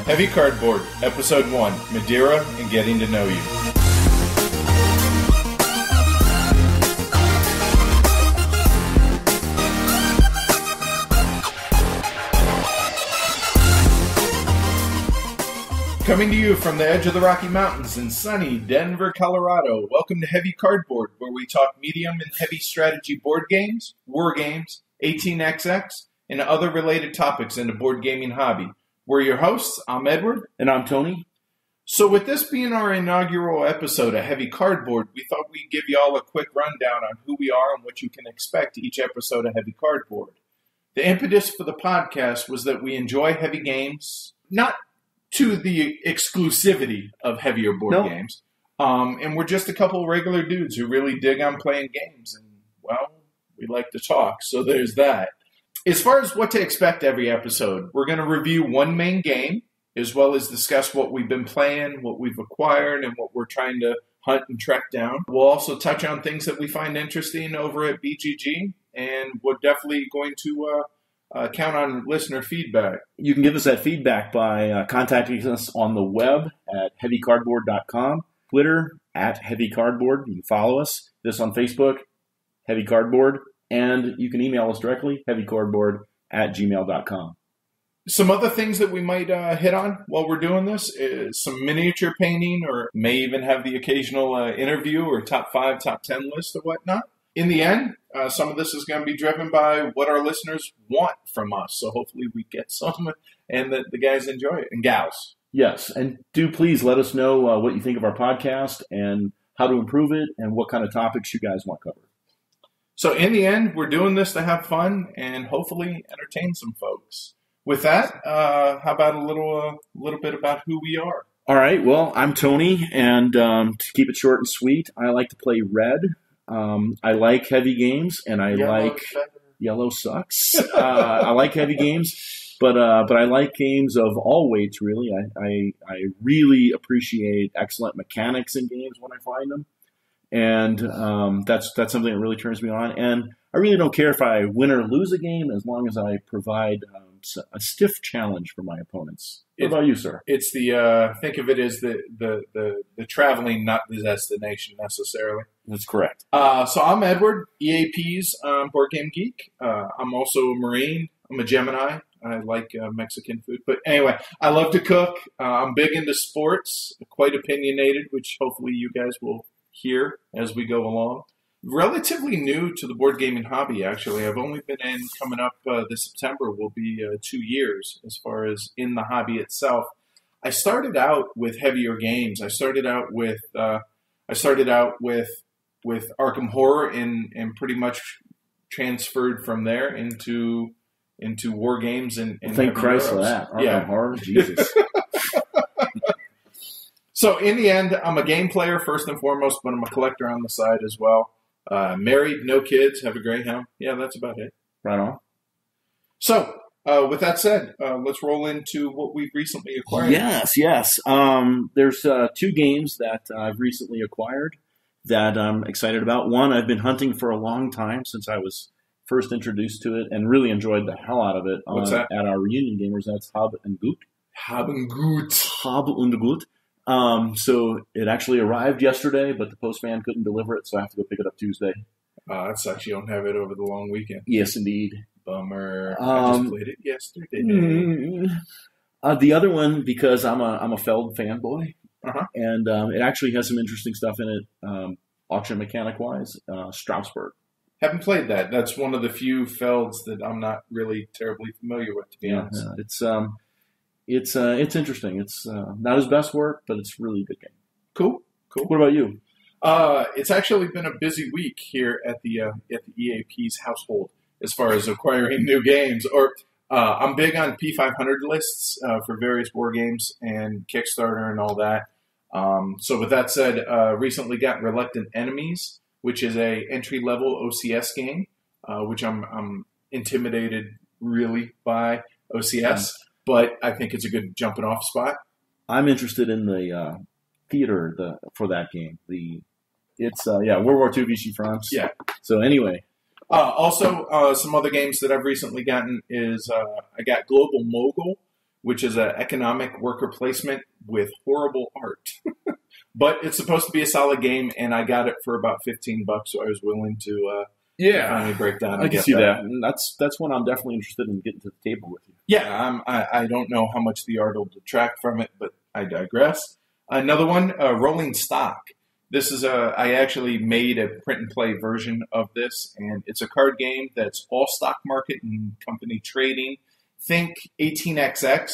Heavy Cardboard, Episode 1, Madeira and Getting to Know You. Coming to you from the edge of the Rocky Mountains in sunny Denver, Colorado, welcome to Heavy Cardboard, where we talk medium and heavy strategy board games, war games, 18XX, and other related topics in the board gaming hobby. We're your hosts. I'm Edward. And I'm Tony. So with this being our inaugural episode of Heavy Cardboard, we thought we'd give you all a quick rundown on who we are and what you can expect each episode of Heavy Cardboard. The impetus for the podcast was that we enjoy heavy games, not to the exclusivity of heavier board games. And we're just a couple of regular dudes who really dig on playing games. And, well, we like to talk, so there's that. As far as what to expect every episode, we're going to review one main game, as well as discuss what we've been playing, what we've acquired, and what we're trying to hunt and track down. We'll also touch on things that we find interesting over at BGG, and we're definitely going to count on listener feedback. You can give us that feedback by contacting us on the web at heavycardboard.com, Twitter at heavycardboard. You can follow us. This on Facebook, Heavy Cardboard, and you can email us directly, heavycardboard@gmail.com. Some other things that we might hit on while we're doing this is some miniature painting, or may even have the occasional interview or top 5, top 10 list or whatnot. In the end, some of this is going to be driven by what our listeners want from us. So hopefully we get some and that the guys enjoy it, and gals. Yes, and do please let us know what you think of our podcast and how to improve it and what kind of topics you guys want covered. So in the end, we're doing this to have fun and hopefully entertain some folks. With that, how about a little bit about who we are? All right, well, I'm Tony, and to keep it short and sweet, I like to play red. I like heavy games, and yellow sucks. I like heavy games, but I like games of all weights. Really, I really appreciate excellent mechanics in games when I find them, and that's something that really turns me on. And I really don't care if I win or lose a game, as long as I provide a stiff challenge for my opponents. What about you, sir? It's the think of it as the traveling, not the destination necessarily. That's correct. So I'm Edward, EAP's Board Game Geek. I'm also a Marine. I'm a Gemini. I like Mexican food. But anyway, I love to cook. I'm big into sports, quite opinionated, which hopefully you guys will hear as we go along. Relatively new to the board gaming hobby, actually. I've only been in, coming up this September will be 2 years as far as in the hobby itself. I started out with heavier games. I started out with Arkham Horror and pretty much transferred from there into war games and thank Christ for that. Arkham Horror, Jesus. So in the end, I'm a game player first and foremost, but I'm a collector on the side as well. Married, no kids, have a greyhound. Yeah, that's about it. Right on. So, with that said, let's roll into what we've recently acquired. Yes. There's 2 games that I've recently acquired that I'm excited about. One, I've been hunting for a long time since I was first introduced to it and really enjoyed the hell out of it. What's that? At our reunion gamers. That's Hab and Gut. Hab und Gut. So it actually arrived yesterday, but the postman couldn't deliver it, so I have to go pick it up Tuesday. That sucks. You don't have it over the long weekend. Yes, indeed. Bummer. I just played it yesterday. The other one, because I'm a Feld fanboy, and it actually has some interesting stuff in it, auction mechanic-wise, Strasbourg. Haven't played that. That's one of the few Felds that I'm not really terribly familiar with, to be honest. It's interesting. It's not his best work, but it's really a good game. Cool. What about you? It's actually been a busy week here at the EAP's household as far as acquiring new games. I'm big on P500 lists for various board games and Kickstarter and all that. So with that said, recently got Reluctant Enemies, which is a entry-level OCS game, which I'm intimidated really by OCS. But I think it's a good jumping-off spot. I'm interested in the theater for that game. It's World War II Vichy France. Yeah. So anyway. Also, some other games that I've recently gotten is I got Global Mogul, which is an economic worker placement with horrible art. But it's supposed to be a solid game, and I got it for about $15, so I was willing to finally break down. I can see that. And that's one I'm definitely interested in getting to the table with you. Yeah, I don't know how much the art will detract from it, but I digress. Another one, Rolling Stock. This is I actually made a print and play version of this, and it's a card game that's all stock market and company trading. Think 18XX,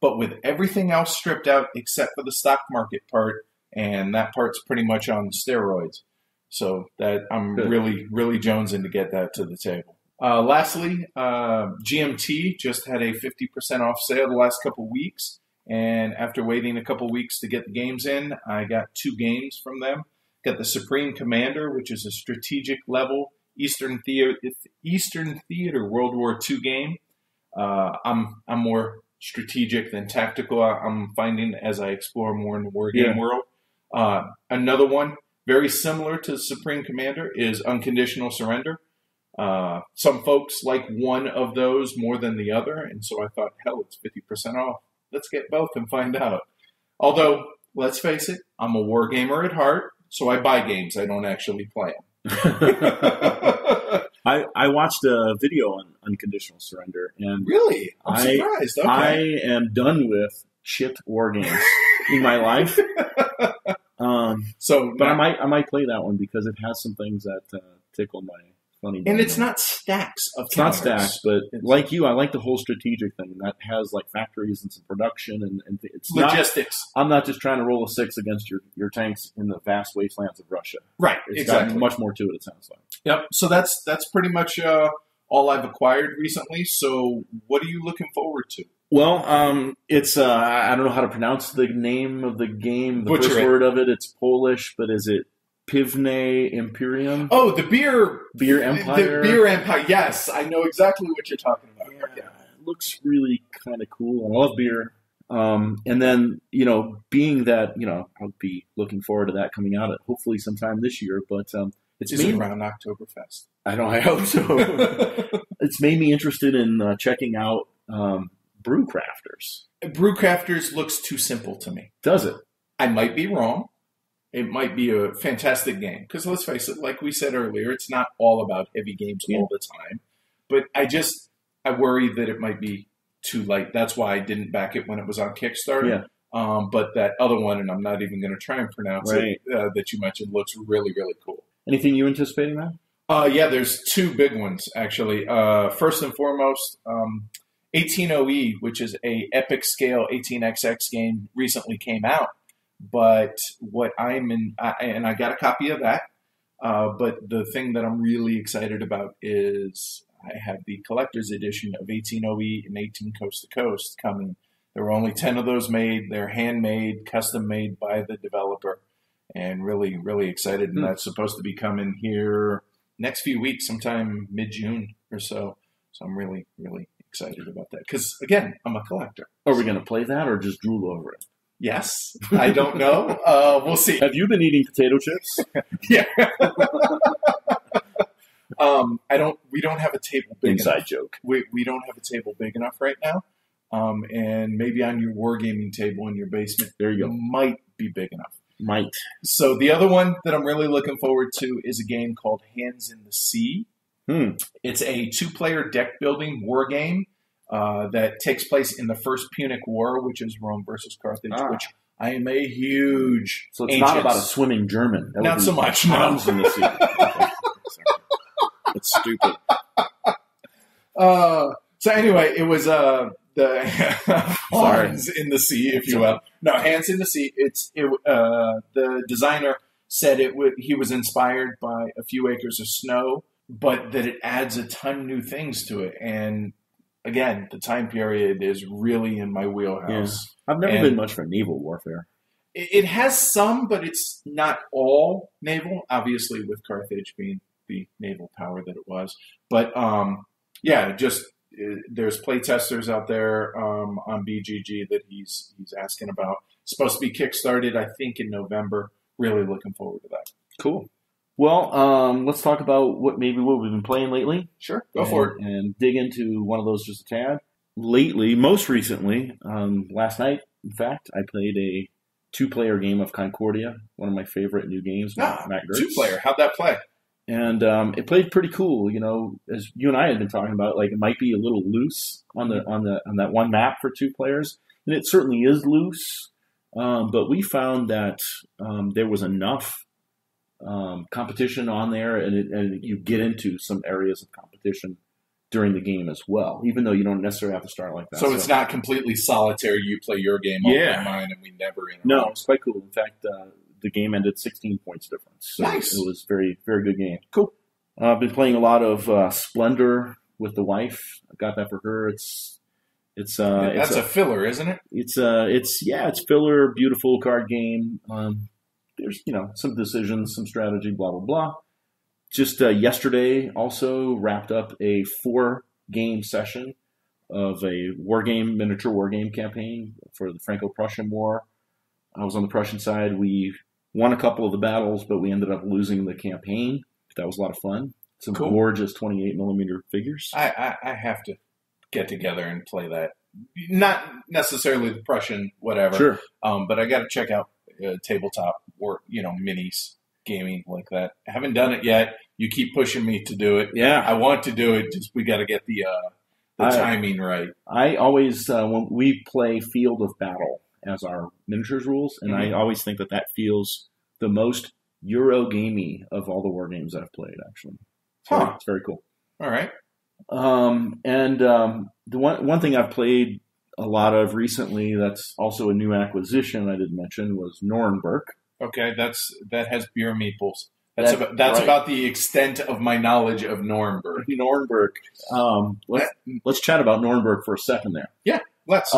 but with everything else stripped out except for the stock market part, and that part's pretty much on steroids. So that I'm really jonesing to get that to the table. Lastly, GMT just had a 50% off sale the last couple weeks. And after waiting a couple weeks to get the games in, I got 2 games from them. Got the Supreme Commander, which is a strategic level Eastern Theater World War II game. I'm more strategic than tactical. I'm finding as I explore more in the war game world. Another one very similar to Supreme Commander is Unconditional Surrender. Some folks like one of those more than the other, and so I thought, hell, it's 50% off. Let's get both and find out. Although, let's face it, I'm a war gamer at heart, so I buy games. I don't actually play them. I watched a video on Unconditional Surrender, and really, I'm surprised. Okay. I am done with chipped war games in my life. But I might play that one because it has some things that tickle my funny. And it's not stacks of counters. It's not stacks, but like you, I like the whole strategic thing that has like factories and some production and it's logistics. I'm not just trying to roll a 6 against your tanks in the vast wastelands of Russia. Right, it's got much more to it. It sounds like. Yep. So that's pretty much all I've acquired recently. So what are you looking forward to? Well, it's I don't know how to pronounce the name of the game. The first word of it. It's Polish, but is it Piwne Imperium? Oh, the beer empire. The beer empire. Yes, I know exactly what you're talking about. Yeah. It looks really kind of cool. I love beer. And then, being that, I'll be looking forward to that coming out hopefully sometime this year. But it's around Oktoberfest. I hope so. It's made me interested in checking out Brew Crafters. Brew Crafters looks too simple to me. Does it? I might be wrong. It might be a fantastic game. Because let's face it, like we said earlier, it's not all about heavy games all the time. But I worry that it might be too light. That's why I didn't back it when it was on Kickstarter. Yeah. But that other one, and I'm not even going to try and pronounce it, that you mentioned, looks really, really cool. Anything you anticipating now? Yeah, there's 2 big ones, actually. First and foremost, 18OE, which is a epic scale 18XX game, recently came out. But what I'm in, and I got a copy of that, but the thing that I'm really excited about is I have the collector's edition of 18OE and 18 Coast to Coast coming. There were only 10 of those made. They're handmade, custom made by the developer, and really, really excited. And that's supposed to be coming here next few weeks, sometime mid-June or so. So I'm really, really excited about that. Because, again, I'm a collector. Are we going to play that or just drool over it? Yes. I don't know. We'll see. Have you been eating potato chips? Yeah. We don't have a table big Inside enough. joke. We don't have a table big enough right now. And maybe on your wargaming table in your basement, there you go. Might be big enough. Might. So the other one that I'm really looking forward to is a game called Hands in the Sea. It's a 2-player deck building war game that takes place in the First Punic War, which is Rome versus Carthage, which I am a huge. So it's not about a swimming German. Not so much. No. In the sea. Okay. It's stupid. So anyway, it was the Hands in the Sea, if you will. No, Hands in the Sea. The designer said he was inspired by A Few Acres of Snow, but that it adds a ton new things to it. And again, the time period is really in my wheelhouse. Yeah. I've never been much for naval warfare. It has some, but it's not all naval, obviously, with Carthage being the naval power that it was. But there's playtesters out there on BGG that he's asking about. It's supposed to be kickstarted, I think, in November. Really looking forward to that. Cool. Well, let's talk about what we've been playing lately. Sure, go for it. And dig into one of those just a tad. lately, most recently, last night, in fact, I played a 2-player game of Concordia, one of my favorite new games. Matt Gertz. 2-player. How'd that play? And it played pretty cool. As you and I had been talking about, like it might be a little loose on that one map for 2 players, and it certainly is loose. But we found that there was enough competition on there, and you get into some areas of competition during the game as well, even though you don't necessarily have to start like that. So it's not completely solitary. You play your game, I'll play mine, and we never interact. No, it's quite cool. In fact, the game ended 16 points difference. So nice. It was very, very good game. Cool. I've been playing a lot of Splendor with the wife. I got that for her. That's a filler, isn't it? It's filler, beautiful card game. There's some decisions, some strategy, blah blah blah. Just yesterday, also wrapped up a 4-game session of a miniature war game campaign for the Franco-Prussian War. I was on the Prussian side. We won a couple of the battles, but we ended up losing the campaign. That was a lot of fun. Some gorgeous 28mm figures. I have to get together and play that. Not necessarily the Prussian, whatever. Sure. But I got to check out tabletop or minis gaming like that. I haven't done it yet. You keep pushing me to do it. Yeah, I want to do it. Just we got to get the timing right. I always when we play Field of Battle as our miniatures rules, and I always think that feels the most Euro gamey of all the war games I've played. Actually, it's very cool. All right. The one thing I've played a lot of recently that's also a new acquisition I didn't mention was Norenberc. Okay, that has beer meeples. That's about the extent of my knowledge of Norenberc. Norenberc. Let's chat about Norenberc for a second there. Yeah, let's.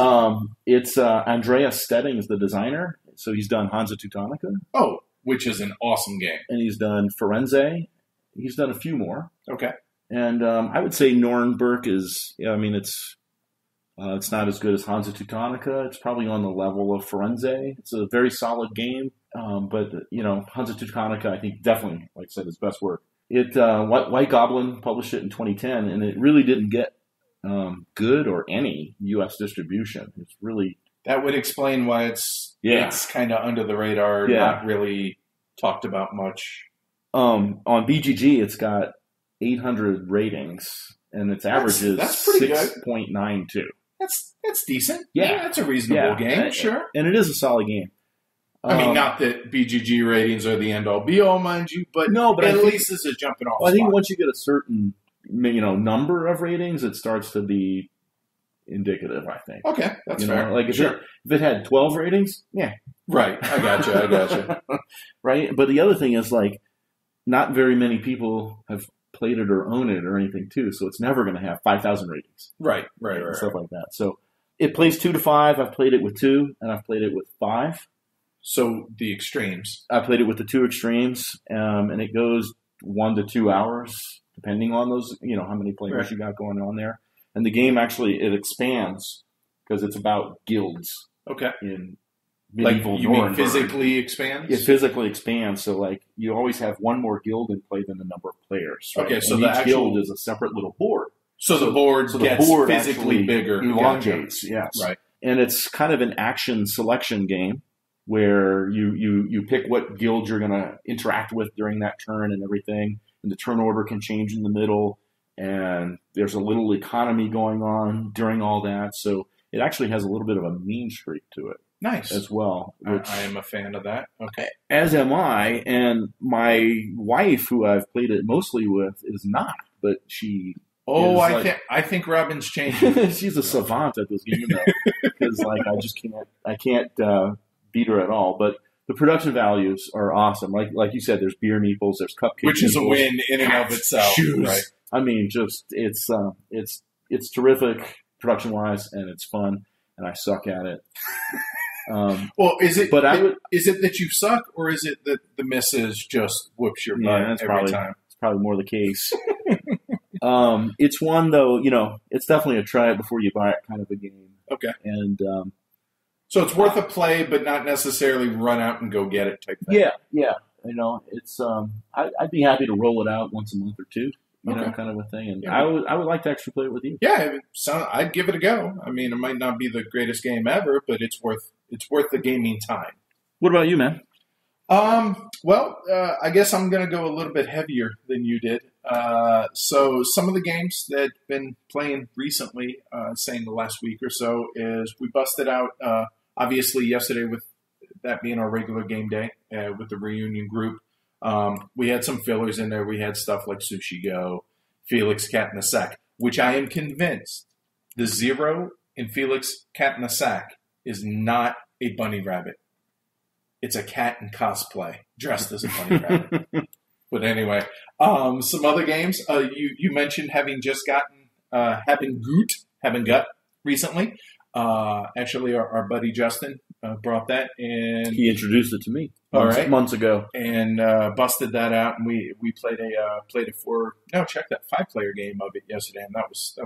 It's Andreas Stedding is the designer, so he's done Hansa Teutonica. Oh, which is an awesome game. And he's done Firenze. He's done a few more. Okay. And I would say Norenberc is. It's not as good as Hansa Teutonica. It's probably on the level of Firenze. It's a very solid game. But Hansa Teutonica, I think definitely, like I said, is best work. White Goblin published it in 2010, and it really didn't get good or any U.S. distribution. It's really that would explain why it's kind of under the radar, not really talked about much. On BGG, it's got 800 ratings, and its average is 6.92. That's decent. Yeah, that's a reasonable game. Sure, and it is a solid game. I mean, not that BGG ratings are the end-all, be-all, mind you, but at least this is jumping off. I think once you get a certain, number of ratings, it starts to be indicative. I think. Okay, that's fair. Like if it had 12 ratings, yeah, right. I gotcha. Right, but the other thing is not very many people have played it or own it or anything too, so it's never going to have 5,000 ratings. Right. Stuff like that. So it plays 2 to 5. I've played it with 2, and I've played it with 5. So the extremes. I played it with the 2 extremes, and it goes 1 to 2 hours, depending on those, how many players you got going on there. And the game actually, it expands because it's about guilds. Okay. In medieval you mean physically expands? It physically expands. So, you always have one more guild in play than the number of players. Right? Okay, so each guild is a separate little board. So the board gets physically bigger. Elongates, yes. Right. And it's kind of an action selection game where you pick what guild you're going to interact with during that turn and everything. And the turn order can change in the middle. And there's a little economy going on during all that. So it actually has a little bit of a mean streak to it. Nice. As well. Which, I am a fan of that. Okay. As am I. And my wife, who I've played it mostly with, is not. But she... Oh, I think Robin's changing. She's a savant at this game, though. Because, I can't beat her at all. But the production values are awesome. Like you said, there's beer meeples, there's cupcake which is a win in and of itself. Shoes. Right? I mean, just it's terrific production-wise, and it's fun, and I suck at it. Well, is it that you suck, or is it that the missus just whoops your butt every time? It's probably more the case. It's one, though, it's definitely a try it before you buy it kind of a game. Okay. And so it's worth a play, but not necessarily run out and go get it type thing. Yeah. It's I'd be happy to roll it out once a month or two. kind of a thing. And I would like to actually play it with you. Yeah, I'd give it a go. I mean, it might not be the greatest game ever, but it's worth the gaming time. What about you, man? I guess I'm going to go a little bit heavier than you did. So some of the games that I've been playing recently, saying the last week or so, is we busted out, obviously yesterday with that being our regular game day with the reunion group. We had some fillers in there. We had stuff like Sushi Go, Felix Cat in the Sack, which I am convinced the 0 in Felix Cat in the Sack is not a bunny rabbit. It's a cat in cosplay dressed as a bunny rabbit. But anyway, some other games. You mentioned having just gotten having Gut recently. Actually, our buddy Justin brought that, and he introduced it to me months ago, and busted that out. And we played a 5-player game of it yesterday, and that was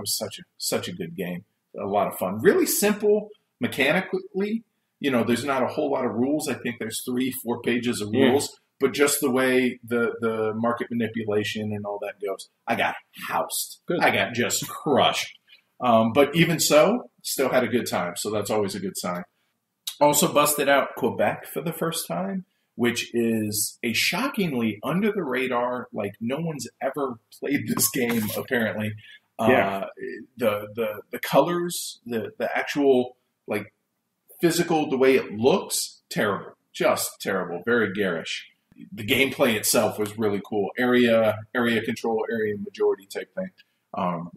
such a good game. A lot of fun. Really simple mechanically. There's not a whole lot of rules. I think there's 3-4 pages of rules, but just the way the market manipulation and all that goes, I got housed. Good. I got just crushed. But even so, still had a good time. So that's always a good sign. Also busted out Quebec for the first time, which is a shockingly under the radar, like no one's ever played this game apparently. The colors, the actual like physical, the way it looks, terrible. Just terrible. Very garish. The gameplay itself was really cool. Area control, area majority type thing.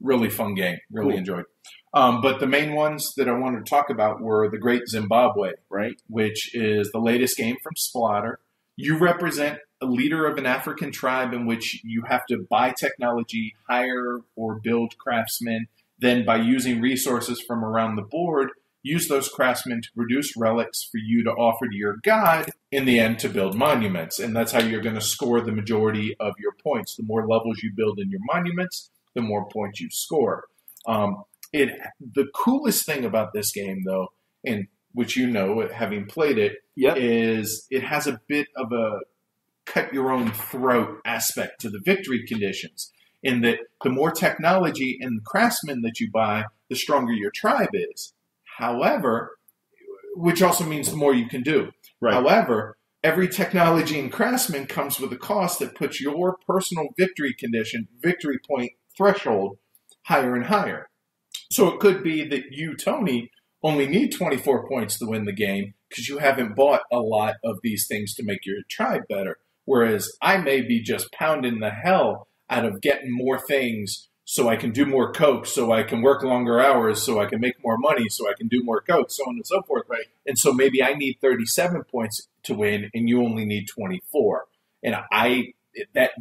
Really fun game. Really enjoyed. But the main ones that I wanted to talk about were The Great Zimbabwe, right? Which is the latest game from Splatter. You represent a leader of an African tribe in which you have to buy technology, hire or build craftsmen. Then by using resources from around the board, use those craftsmen to produce relics for you to offer to your god in the end to build monuments. And that's how you're going to score the majority of your points. The more levels you build in your monuments, the more points you score. The coolest thing about this game, though, and which having played it, is it has a bit of a cut-your-own-throat aspect to the victory conditions, in that the more technology and craftsmen that you buy, the stronger your tribe is. However, which also means the more you can do. Right. However, every technology and craftsman comes with a cost that puts your personal victory point threshold higher and higher. So it could be that you, Tony, only need 24 points to win the game because you haven't bought a lot of these things to make your tribe better. Whereas I may be just pounding the hell out of getting more things so I can do more coke, so I can work longer hours, so I can make more money, so I can do more coke, so on and so forth. Right? And so maybe I need 37 points to win, and you only need 24. And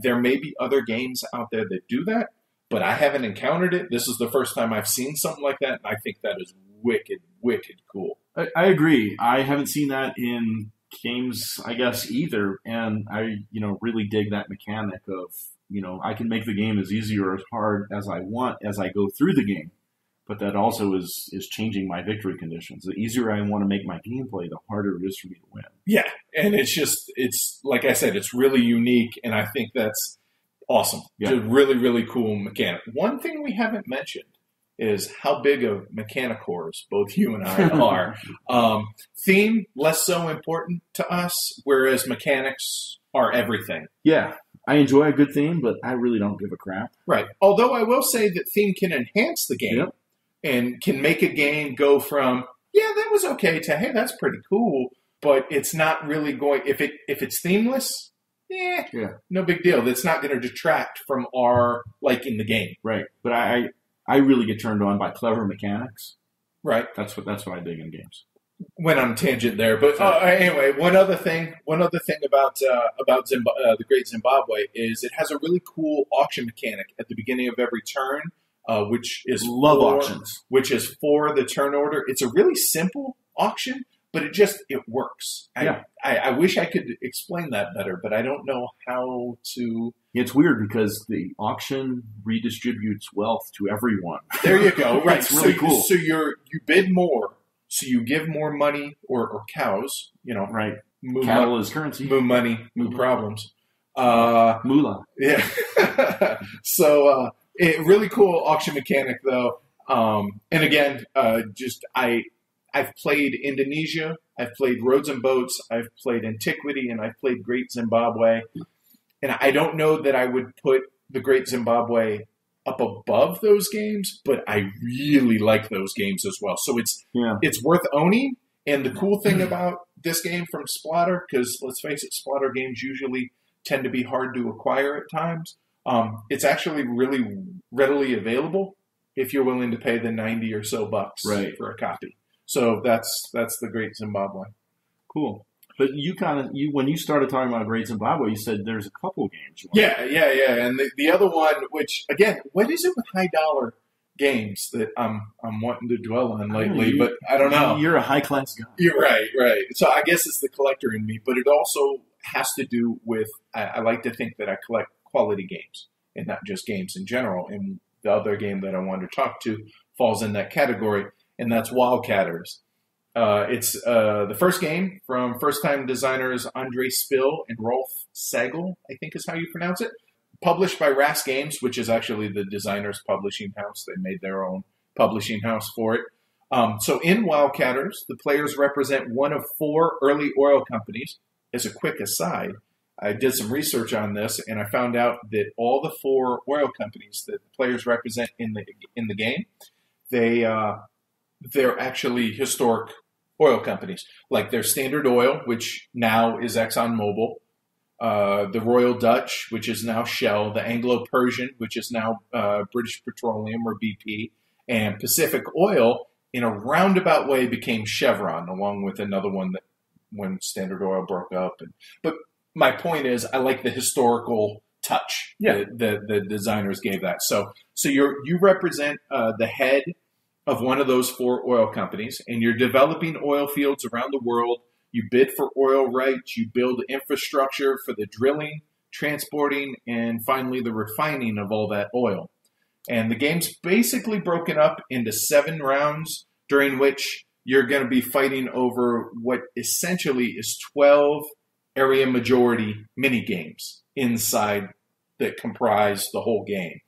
there may be other games out there that do that, but I haven't encountered it. This is the first time I've seen something like that, and I think that is wicked, wicked cool. I agree. I haven't seen that in games, I guess, either, and I really dig that mechanic of I can make the game as easy or as hard as I want as I go through the game, but that also is changing my victory conditions. The easier I want to make my gameplay, the harder it is for me to win. Yeah, and it's like I said, it's really unique, and I think that's awesome. Yeah. It's a really, really cool mechanic. One thing we haven't mentioned is how big of mechanic whores both you and I are. Theme, less so important to us, whereas mechanics are everything. Yeah. I enjoy a good theme, but I really don't give a crap. Right. Although I will say that theme can enhance the game and can make a game go from, yeah, that was okay, to, hey, that's pretty cool, but it's not really going, if it's themeless, no big deal. That's not going to detract from our liking the game. Right. But I really get turned on by clever mechanics. Right. That's what I dig in games. Went on a tangent there, but anyway, one other thing about the Great Zimbabwe is it has a really cool auction mechanic at the beginning of every turn, which is auctions, which is for the turn order. It's a really simple auction, but it works. I wish I could explain that better, but I don't know how to. It's weird because the auction redistributes wealth to everyone. There you go. Right, it's really cool. So you bid more. So you give more money or cows, right? Move Cattle is currency. Move money, move problems. Moolah. Yeah. So, really cool auction mechanic, though. And again, I've played Indonesia, I've played Roads and Boats, I've played Antiquity, and I've played Great Zimbabwe. And I don't know that I would put the Great Zimbabwe up above those games, but I really like those games as well. So it's worth owning. And the cool thing about this game from Splatter, because let's face it, Splatter games usually tend to be hard to acquire at times. It's actually really readily available if you're willing to pay the $90 or so for a copy. So that's the Great Zimbabwe. Cool. But when you started talking about Great Zimbabwe, you said there's a couple games. Yeah. And the other one, which again, what is it with high dollar games that I'm wanting to dwell on lately? But I don't know. You're a high class guy. You're right. So I guess it's the collector in me, but it also has to do with I like to think that I collect quality games and not just games in general. And the other game that I wanted to talk to falls in that category, and that's Wildcatters. It's the first game from first-time designers Andre Spill and Rolf Sagel, I think is how you pronounce it. Published by Ras Games, which is actually the designer's publishing house. They made their own publishing house for it. So in Wildcatters, the players represent one of 4 early oil companies. As a quick aside, I did some research on this, and I found out that all the 4 oil companies that the players represent in the game, they're actually historic oil companies. Like there's Standard Oil, which now is ExxonMobil, the Royal Dutch, which is now Shell, the Anglo-Persian, which is now British Petroleum or BP, and Pacific Oil, in a roundabout way, became Chevron, along with another one that when Standard Oil broke up. But my point is, I like the historical touch that the designers gave that. So you represent the head of one of those 4 oil companies, and you're developing oil fields around the world. You bid for oil rights, you build infrastructure for the drilling, transporting, and finally the refining of all that oil. And the game's basically broken up into 7 rounds, during which you're going to be fighting over what essentially is 12 area majority mini games inside that comprise the whole game.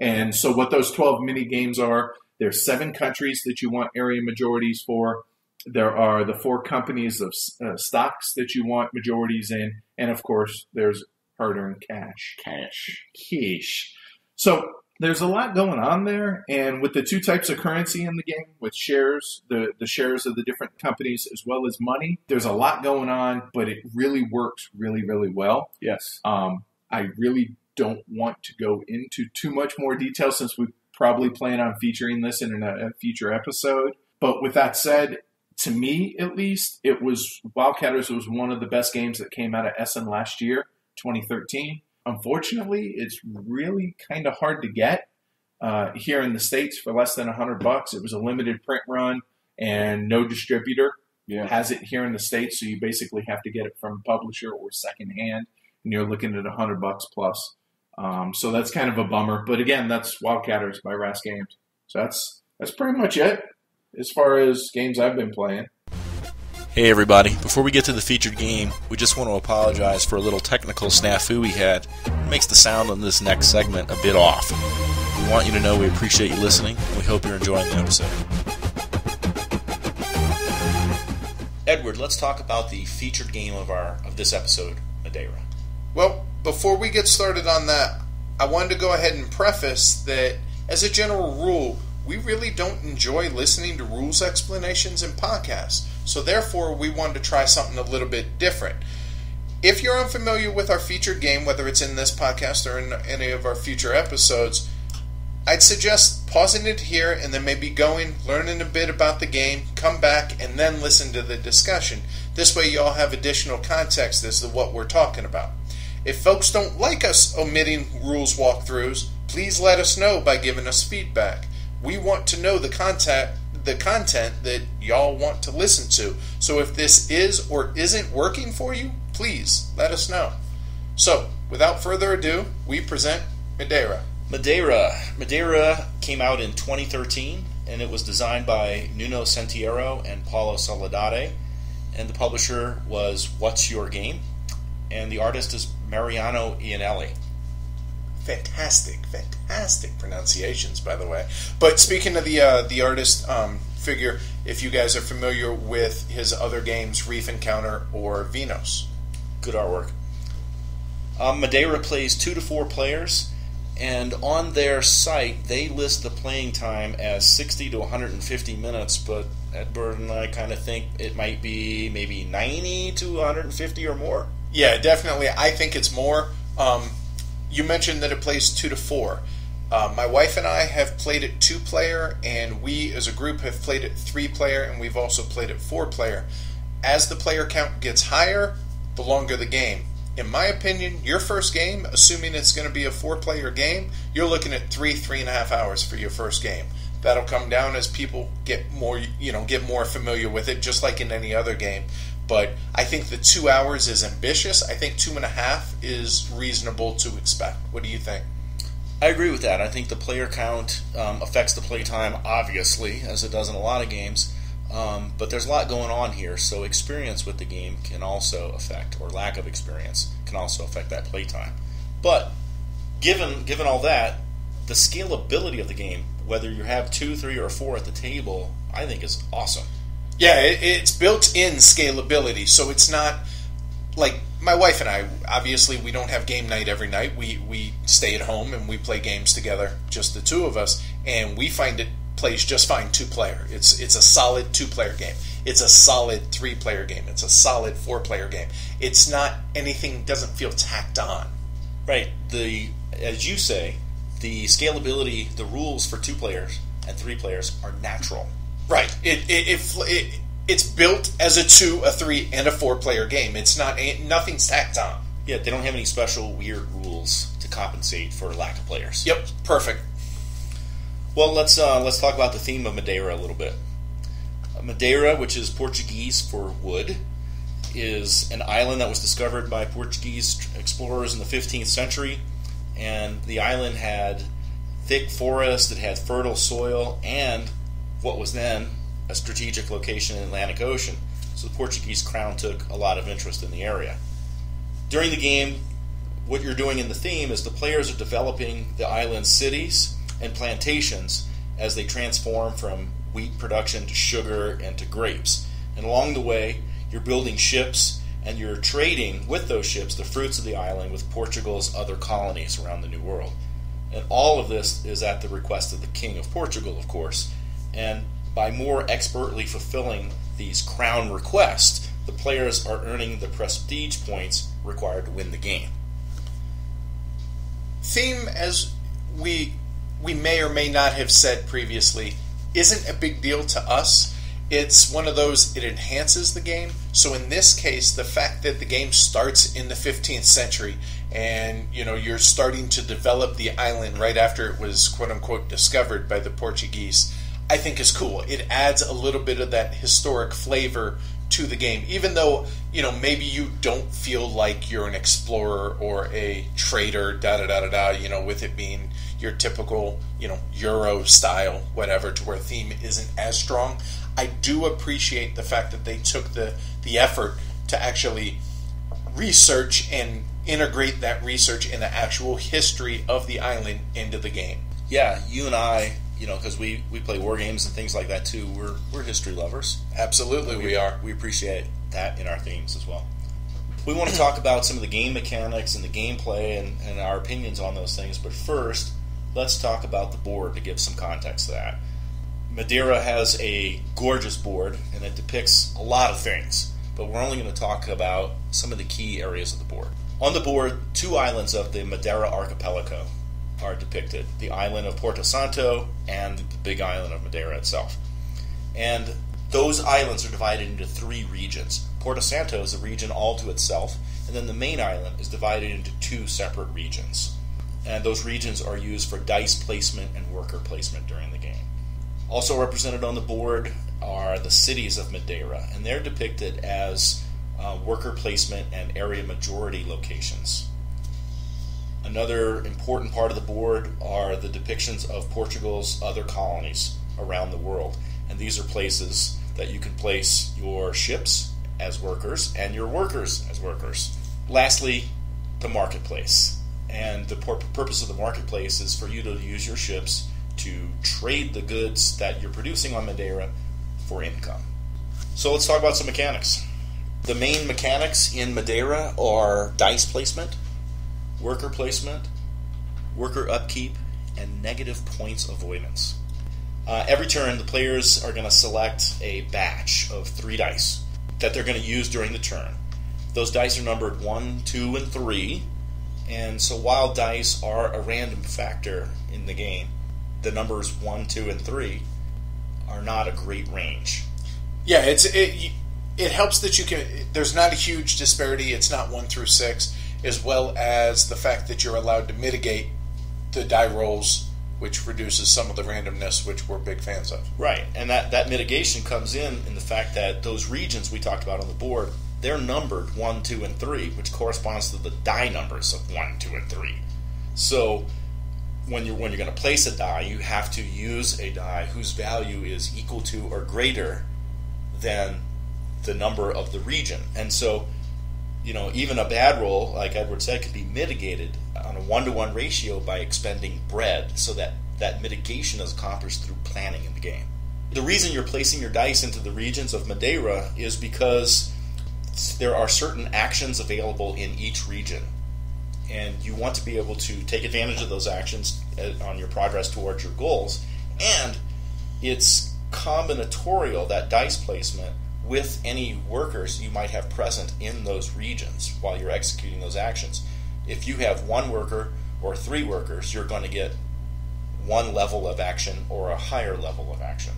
And so what those 12 mini games are, there's 7 countries that you want area majorities for. There are the 4 companies of stocks that you want majorities in. And, of course, there's hard-earned cash. Cash. So there's a lot going on there. And with the 2 types of currency in the game, with shares, the shares of the different companies as well as money, there's a lot going on, but it really works really, really well. Yes. I really don't want to go into too much more detail since we probably plan on featuring this in a future episode. But with that said, to me at least, Wildcatters was one of the best games that came out of Essen last year, 2013. Unfortunately, it's really kind of hard to get here in the States for less than $100. It was a limited print run, and no distributor has it here in the States, so you basically have to get it from publisher or secondhand, and you're looking at $100 plus. So that's kind of a bummer. But again, that's Wildcatters by Ras Games. So that's pretty much it as far as games I've been playing. Hey everybody, before we get to the featured game, we just want to apologize for a little technical snafu we had. It makes the sound on this next segment a bit off. We want you to know we appreciate you listening, and we hope you're enjoying the episode. Edward, let's talk about the featured game of this episode, Madeira. Well, before we get started on that, I wanted to go ahead and preface that, as a general rule, we really don't enjoy listening to rules explanations in podcasts, so therefore we wanted to try something a little bit different. If you're unfamiliar with our featured game, whether it's in this podcast or in any of our future episodes, I'd suggest pausing it here and then maybe learning a bit about the game, come back, and then listen to the discussion. This way you all have additional context as to what we're talking about. If folks don't like us omitting rules walkthroughs, please let us know by giving us feedback. We want to know the content that y'all want to listen to. So if this is or isn't working for you, please let us know. So, without further ado, we present Madeira. Madeira came out in 2013, and it was designed by Nuno Sentiero and Paulo Soledade, and the publisher was What's Your Game? And the artist is Mariano Iannelli. Fantastic pronunciations, by the way. But speaking of the artist figure, if you guys are familiar with his other games, Reef Encounter or Venus. Good artwork. Madeira plays 2 to 4 players, and on their site they list the playing time as 60 to 150 minutes, but Edward and I kind of think it might be maybe 90 to 150 or more. Yeah, definitely. I think it's more. You mentioned that it plays 2 to 4. My wife and I have played it 2-player, and we as a group have played it 3-player, and we've also played it 4-player. As the player count gets higher, the longer the game. In my opinion, your first game, assuming it's going to be a 4-player game, you're looking at 3.5 hours for your first game. That'll come down as people get more familiar with it, just like in any other game. But I think the 2 hours is ambitious. I think 2.5 is reasonable to expect. What do you think? I agree with that. I think the player count affects the playtime, obviously, as it does in a lot of games. But there's a lot going on here, so experience with the game can also affect, or lack of experience can also affect that playtime. But given all that, the scalability of the game, whether you have 2, 3, or 4 at the table, I think is awesome. Yeah, it's built-in scalability, so it's not like my wife and I. Obviously, we don't have game night every night. We stay at home and we play games together, just the two of us, and we find it plays just fine 2-player. It's a solid 2-player game. It's a solid 3-player game. It's a solid 4-player game. It's not anything, doesn't feel tacked on. Right. As you say, the scalability, the rules for 2 players and 3 players are natural. Right. It's built as a 2, a 3, and a 4-player game. It's not nothing's tacked on. Yeah, they don't have any special weird rules to compensate for lack of players. Yep, perfect. Well, let's talk about the theme of Madeira a little bit. Madeira, which is Portuguese for wood, is an island that was discovered by Portuguese explorers in the 15th century, and the island had thick forest, it had fertile soil, and what was then a strategic location in the Atlantic Ocean. So the Portuguese crown took a lot of interest in the area. During the game, what you're doing in the theme is the players are developing the island's cities and plantations as they transform from wheat production to sugar and to grapes. And along the way, you're building ships and you're trading with those ships the fruits of the island with Portugal's other colonies around the New World. And all of this is at the request of the King of Portugal, of course. And by more expertly fulfilling these crown requests, the players are earning the prestige points required to win the game. Theme, as we may or may not have said previously, isn't a big deal to us. It's one of those, it enhances the game. So in this case, the fact that the game starts in the 15th century and you're starting to develop the island right after it was quote-unquote discovered by the Portuguese, I think is cool. It adds a little bit of that historic flavor to the game, even though maybe you don't feel like you're an explorer or a trader, with it being your typical Euro style whatever, to where theme isn't as strong. I do appreciate the fact that they took the effort to actually research and integrate that research in the actual history of the island into the game. Yeah, you and I, because we play war games and things like that too, we're history lovers. Absolutely, we are. We appreciate that in our themes as well. We want to talk about some of the game mechanics and the gameplay and our opinions on those things, but first, let's talk about the board to give some context to that. Madeira has a gorgeous board, and it depicts a lot of things, but we're only going to talk about some of the key areas of the board. On the board, 2 islands of the Madeira archipelago are depicted, the island of Porto Santo and the big island of Madeira itself. And those islands are divided into 3 regions. Porto Santo is a region all to itself, and then the main island is divided into 2 separate regions. And those regions are used for dice placement and worker placement during the game. Also represented on the board are the cities of Madeira, and they're depicted as worker placement and area majority locations. Another important part of the board are the depictions of Portugal's other colonies around the world, and these are places that you can place your ships as workers and your workers as workers. Lastly, the marketplace. And the purpose of the marketplace is for you to use your ships to trade the goods that you're producing on Madeira for income. So let's talk about some mechanics. The main mechanics in Madeira are dice placement, worker placement, worker upkeep, and negative points avoidance. Every turn, the players are going to select a batch of 3 dice that they're going to use during the turn. Those dice are numbered 1, 2, and 3, and so while dice are a random factor in the game, the numbers 1, 2, and 3 are not a great range. Yeah, it helps that you can. There's not a huge disparity. It's not 1 through 6, as well as the fact that you're allowed to mitigate the die rolls, which reduces some of the randomness, which we're big fans of. Right, and that mitigation comes in the fact that those regions we talked about on the board, they're numbered 1, 2, and 3, which corresponds to the die numbers of 1, 2, and 3. So when you're going to place a die, you have to use a die whose value is equal to or greater than the number of the region. And so, even a bad roll, like Edward said, can be mitigated on a 1-to-1 ratio by expending bread, so that mitigation is accomplished through planning in the game. The reason you're placing your dice into the regions of Madeira is because there are certain actions available in each region, and you want to be able to take advantage of those actions on your progress towards your goals. And it's combinatorial, that dice placement, with any workers you might have present in those regions while you're executing those actions. If you have 1 worker or 3 workers, you're going to get 1 level of action or a higher level of action.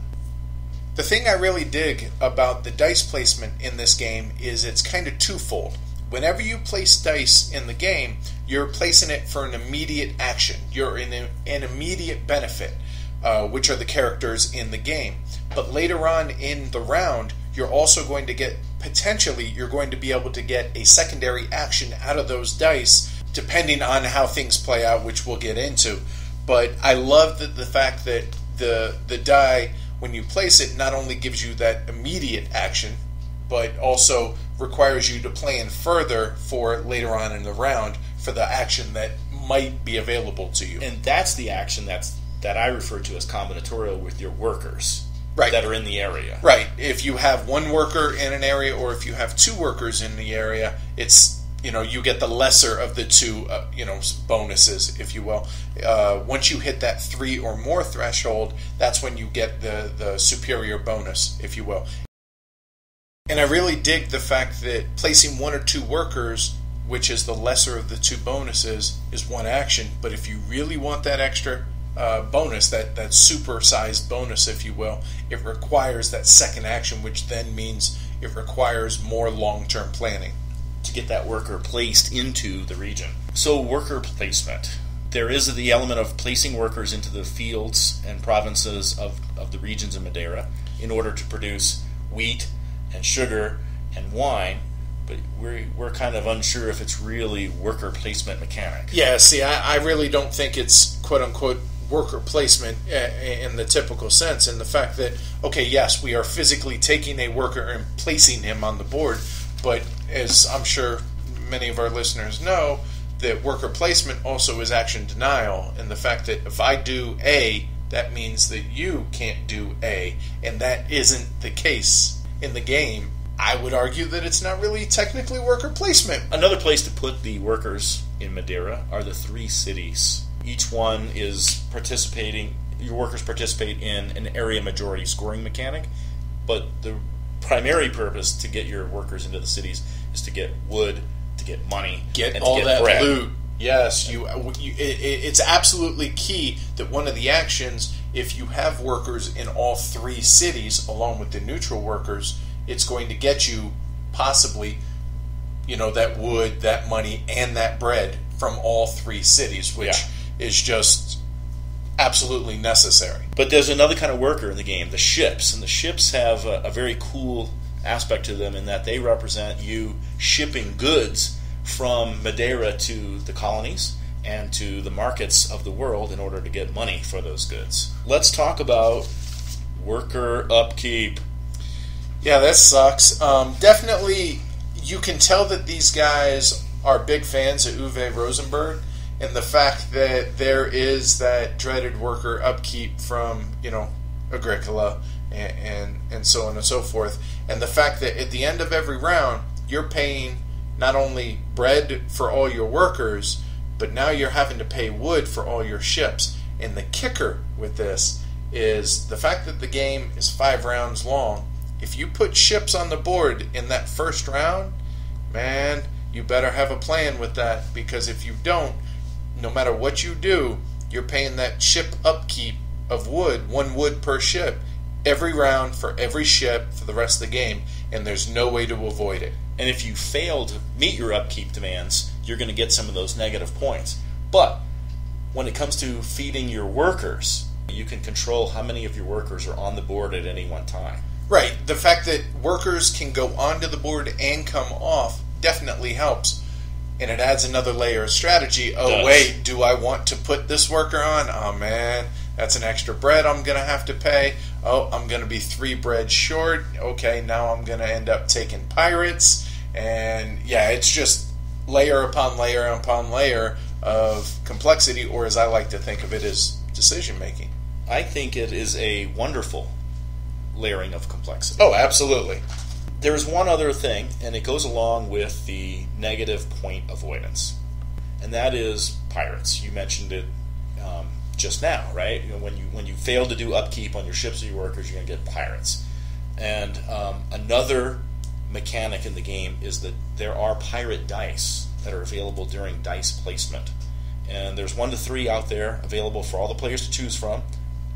The thing I really dig about the dice placement in this game is it's kind of twofold. Whenever you place dice in the game, you're placing it for an immediate action. You're in an immediate benefit, which are the characters in the game. But later on in the round, you're also going to get, potentially, you're going to be able to get a secondary action out of those dice, depending on how things play out, which we'll get into. But I love the fact that the die, when you place it, not only gives you that immediate action, but also requires you to plan further for later on in the round for the action that might be available to you. And that's the action that I refer to as combinatorial with your workers. Right. That are in the area. Right. If you have 1 worker in an area, or if you have 2 workers in the area, it's, you get the lesser of the 2, bonuses, if you will. Once you hit that 3 or more threshold, that's when you get the superior bonus, if you will. And I really dig the fact that placing 1 or 2 workers, which is the lesser of the 2 bonuses, is 1 action. But if you really want that extra bonus, that super-sized bonus, if you will, it requires that second action, which then means it requires more long-term planning to get that worker placed into the region. So worker placement. There is the element of placing workers into the fields and provinces of the regions of Madeira in order to produce wheat and sugar and wine, but we're kind of unsure if it's really worker placement mechanic. Yeah, see, I really don't think it's quote-unquote worker placement in the typical sense, in the fact that, okay, yes, we are physically taking a worker and placing him on the board, but as I'm sure many of our listeners know, that worker placement also is action denial, and the fact that if I do A, that means that you can't do A, and that isn't the case in the game. I would argue that it's not really technically worker placement. Another place to put the workers in Madeira are the 3 cities. Each one is participating, your workers participate in an area majority scoring mechanic, but the primary purpose to get your workers into the cities is to get wood, to get money, get and all to get that bread. Loot. Yes, it's absolutely key that one of the actions, if you have workers in all 3 cities along with the neutral workers, it's going to get you possibly, that wood, that money, and that bread from all 3 cities, which is just absolutely necessary. But there's another kind of worker in the game, the ships, and the ships have a very cool aspect to them in that they represent you shipping goods from Madeira to the colonies and to the markets of the world in order to get money for those goods. Let's talk about worker upkeep. Yeah, that sucks. Definitely, you can tell that these guys are big fans of Uwe Rosenberg and the fact that there is that dreaded worker upkeep from, Agricola and so on and so forth. And the fact that at the end of every round, you're paying not only bread for all your workers, but now you're having to pay wood for all your ships. And the kicker with this is the fact that the game is 5 rounds long. If you put ships on the board in that first round, man, you better have a plan with that, because if you don't, no matter what you do, you're paying that ship upkeep of wood, 1 wood per ship, every round for every ship for the rest of the game, and there's no way to avoid it. And if you fail to meet your upkeep demands, you're going to get some of those negative points. But when it comes to feeding your workers, you can control how many of your workers are on the board at any one time. Right. The fact that workers can go onto the board and come off definitely helps. And it adds another layer of strategy. Oh, wait, do I want to put this worker on? Oh, man, that's an extra bread I'm going to have to pay. Oh, I'm going to be 3 bread short. Okay, now I'm going to end up taking pirates. And, yeah, it's just layer upon layer upon layer of complexity, or as I like to think of it, as decision-making. I think it is a wonderful layering of complexity. Oh, absolutely. There's one other thing, and it goes along with the negative point avoidance, and that is pirates. You mentioned it just now, right? When you fail to do upkeep on your ships or your workers, you're going to get pirates. And another mechanic in the game is that there are pirate dice that are available during dice placement, and there's 1 to 3 out there available for all the players to choose from.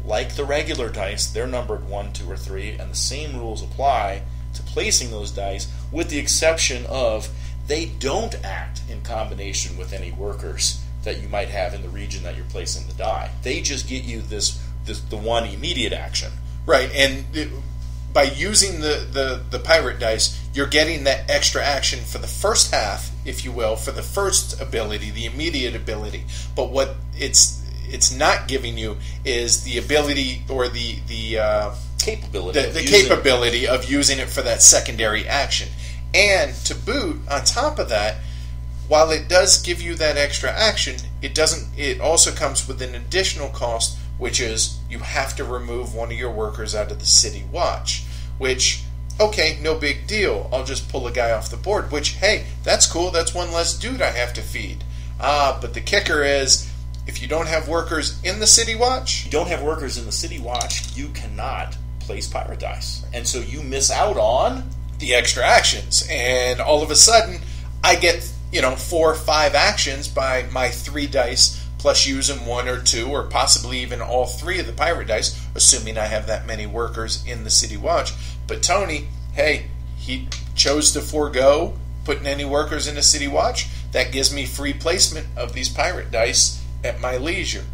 Like the regular dice, they're numbered 1, 2, or 3, and the same rules apply to placing those dice, with the exception of they don't act in combination with any workers that you might have in the region that you're placing the die. They just get you the one immediate action. Right, and by using the pirate dice, you're getting that extra action for the first half, if you will, for the first ability, the immediate ability. But what it's not giving you is the ability or the capability of using it for that secondary action. And to boot, on top of that, while it does give you that extra action, it also comes with an additional cost, which is you have to remove one of your workers out of the city watch, which, okay, no big deal. I'll just pull a guy off the board, which, hey, that's cool. That's 1 less dude I have to feed. But the kicker is, if you don't have workers in the city watch... You don't have workers in the city watch, you cannot place pirate dice. And so you miss out on the extra actions. And all of a sudden, I get, 4 or 5 actions by my 3 dice, plus using 1 or 2, or possibly even all 3 of the pirate dice, assuming I have that many workers in the city watch. But Tony, hey, he chose to forego putting any workers in the city watch. That gives me free placement of these pirate dice at my leisure.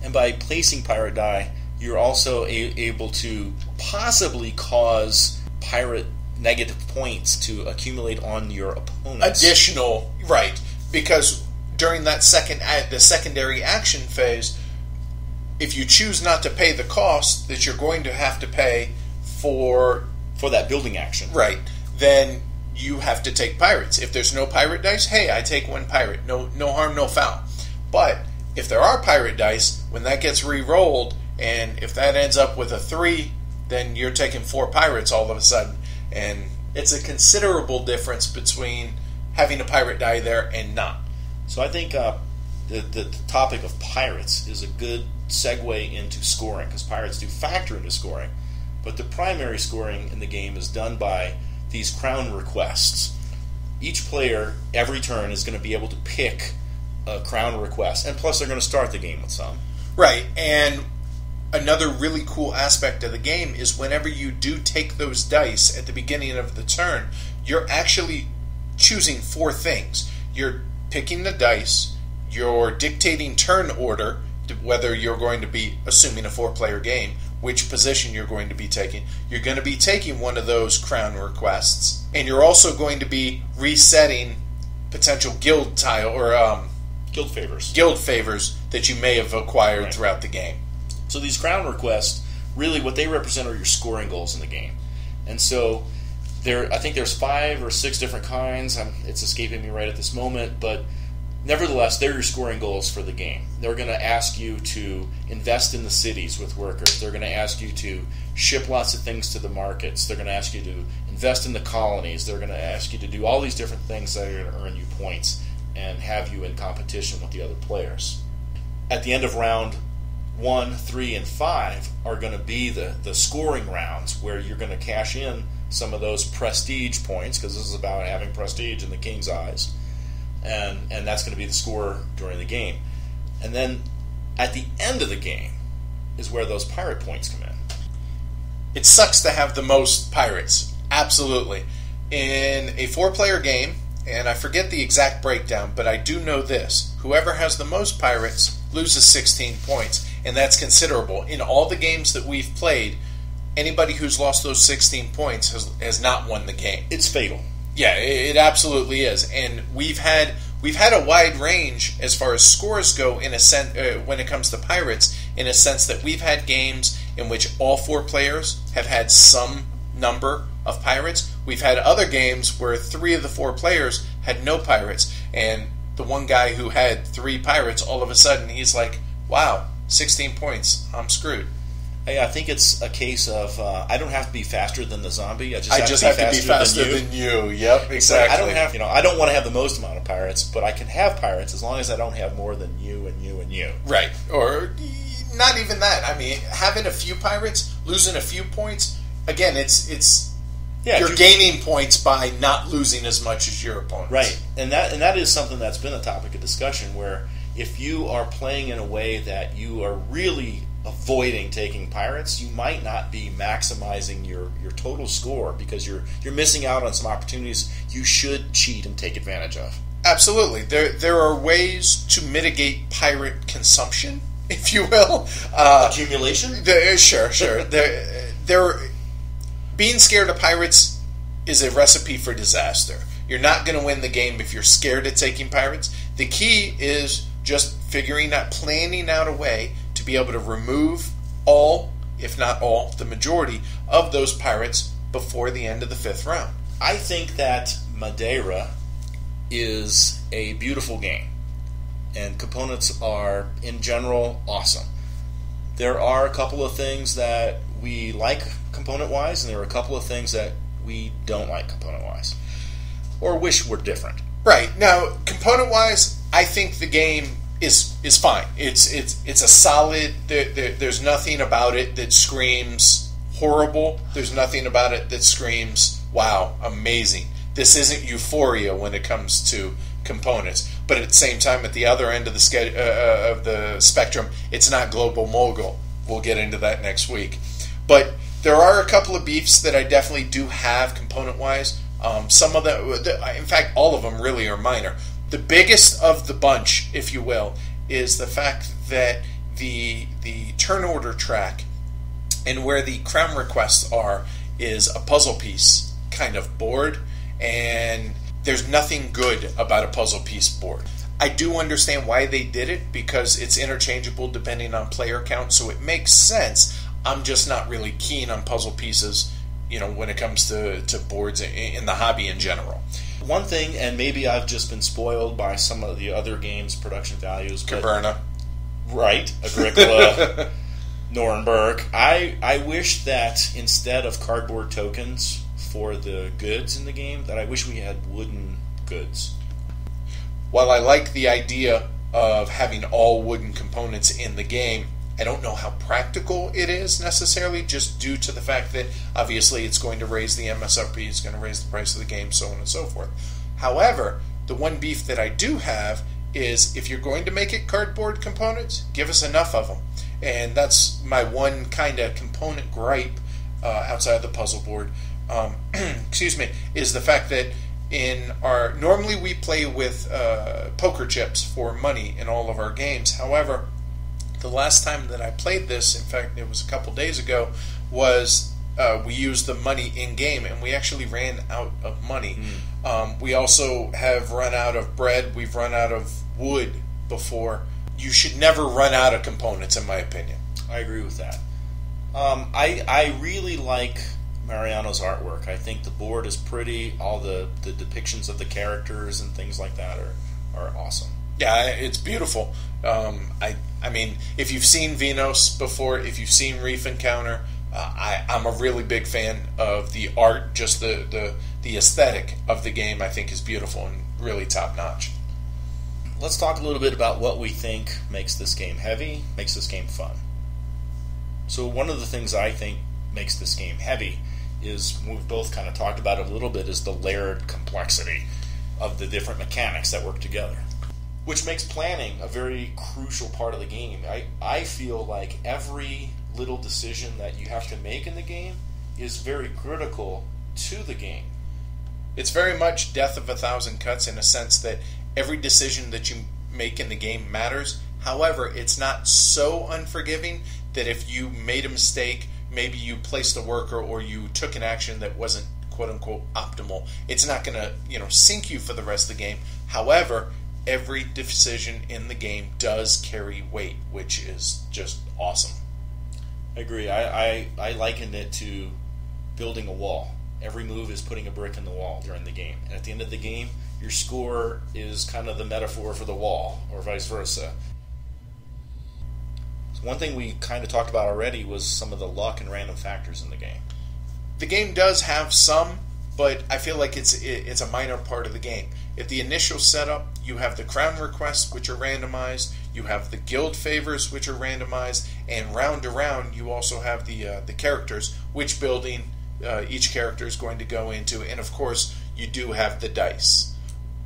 And by placing pirate die, you're also able to possibly cause pirate negative points to accumulate on your opponents. Additional, right? Because during that the secondary action phase, if you choose not to pay the cost that you're going to have to pay for that building action, right? Then you have to take pirates. If there's no pirate dice, hey, I take 1 pirate. No harm, no foul. But if there are pirate dice, when that gets re-rolled, and if that ends up with a 3, then you're taking 4 pirates all of a sudden. And it's a considerable difference between having a pirate die there and not. So I think the topic of pirates is a good segue into scoring, because pirates do factor into scoring, but the primary scoring in the game is done by these crown requests. Each player, every turn, is going to be able to pick a crown request, and plus they're going to start the game with some. Right, and another really cool aspect of the game is whenever you do take those dice at the beginning of the turn, you're actually choosing 4 things. You're picking the dice, you're dictating turn order, whether you're going to be, assuming a 4-player game, which position you're going to be taking. You're going to be taking one of those crown requests, and you're also going to be resetting potential guild tile or guild favors that you may have acquired throughout the game. So these crown requests, really what they represent are your scoring goals in the game. And so I think there's 5 or 6 different kinds. It's escaping me right at this moment, but nevertheless, they're your scoring goals for the game. They're going to ask you to invest in the cities with workers. They're going to ask you to ship lots of things to the markets. They're going to ask you to invest in the colonies. They're going to ask you to do all these different things that are going to earn you points and have you in competition with the other players. At the end of round 1, 3, and 5 are going to be the scoring rounds where you're going to cash in some of those prestige points, because this is about having prestige in the king's eyes. And that's going to be the score during the game. And then at the end of the game is where those pirate points come in. It sucks to have the most pirates. Absolutely. In a 4-player game, and I forget the exact breakdown, but I do know this. Whoever has the most pirates loses 16 points, and that's considerable. In all the games that we've played, anybody who's lost those 16 points has not won the game. It's fatal. Yeah, it absolutely is, and we've had a wide range as far as scores go in a sense when it comes to pirates. In a sense that we've had games in which all 4 players have had some number of pirates. We've had other games where 3 of the 4 players had no pirates, and the one guy who had 3 pirates, all of a sudden he's like, "Wow, 16 points, I'm screwed." Hey, I think it's a case of I don't have to be faster than the zombie. I just have to be faster than you. Yep, exactly. I don't have, I don't want to have the most amount of pirates, but I can have pirates as long as I don't have more than you and you and you. Right, or not even that. I mean, having a few pirates, losing a few points. Again, you're gaining points by not losing as much as your opponents. Right, and that is something that's been a topic of discussion. Where if you are playing in a way that you are really avoiding taking pirates, you might not be maximizing your total score because you're missing out on some opportunities you should cheat and take advantage of. Absolutely. There are ways to mitigate pirate consumption, if you will. Accumulation? Sure. Being scared of pirates is a recipe for disaster. You're not going to win the game if you're scared of taking pirates. The key is just planning out a way to be able to remove all, if not all, the majority of those pirates before the end of the 5th round. I think that Madeira is a beautiful game, and components are, in general, awesome. There are a couple of things that we like component-wise, and there are a couple of things that we don't like component-wise, or wish were different. Right. Now, component-wise, I think the game is fine. It's a solid. There's nothing about it that screams horrible. There's nothing about it that screams, wow, amazing. This isn't Euphoria when it comes to components. But at the same time, at the other end of the spectrum, it's not Global Mogul. We'll get into that next week. But there are a couple of beefs that I definitely do have component-wise. Some of them, in fact, all of them really are minor. The biggest of the bunch, if you will, is the fact that the turn order track and where the crown requests are is a puzzle piece kind of board, and there's nothing good about a puzzle piece board. I do understand why they did it, because it's interchangeable depending on player count, so it makes sense. I'm just not really keen on puzzle pieces, when it comes to boards in the hobby in general. One thing, and maybe I've just been spoiled by some of the other games' production values. Caverna. Right. Agricola. Norenberc. I wish that instead of cardboard tokens for the goods in the game, that I wish we had wooden goods. While I like the idea of having all wooden components in the game, I don't know how practical it is necessarily, just due to the fact that obviously it's going to raise the MSRP, it's going to raise the price of the game, so on and so forth. However, the one beef that I do have is if you're going to make it cardboard components, give us enough of them. And that's my one kind of component gripe outside of the puzzle board, is the fact that normally we play with poker chips for money in all of our games. However, the last time that I played this, in fact, it was a couple days ago, was we used the money in-game, and we actually ran out of money. We also have run out of bread. We've run out of wood before. You should never run out of components, in my opinion. I agree with that. I really like Mariano's artwork. I think the board is pretty. All the depictions of the characters and things like that are awesome. Yeah, it's beautiful. I mean, if you've seen Vinos before, if you've seen Reef Encounter, I'm a really big fan of the art. Just the aesthetic of the game, I think, is beautiful and really top notch. Let's talk a little bit about what we think makes this game heavy, makes this game fun. So one of the things I think makes this game heavy is, we've both kind of talked about it a little bit, is the layered complexity of the different mechanics that work together, which makes planning a very crucial part of the game. I feel like every little decision that you have to make in the game is very critical to the game. It's very much Death of a Thousand Cuts in a sense that every decision that you make in the game matters. However, it's not so unforgiving that if you made a mistake, maybe you placed a worker or you took an action that wasn't quote-unquote optimal, it's not going to sink you for the rest of the game. However, every decision in the game does carry weight, which is just awesome. I agree. I likened it to building a wall. Every move is putting a brick in the wall during the game. And at the end of the game, your score is kind of the metaphor for the wall, or vice versa. So one thing we kind of talked about already was some of the luck and random factors in the game. The game does have some, but I feel like it's a minor part of the game. At the initial setup, you have the crown requests, which are randomized. You have the guild favors, which are randomized. And round to round, you also have the characters, which building each character is going to go into. And of course, you do have the dice.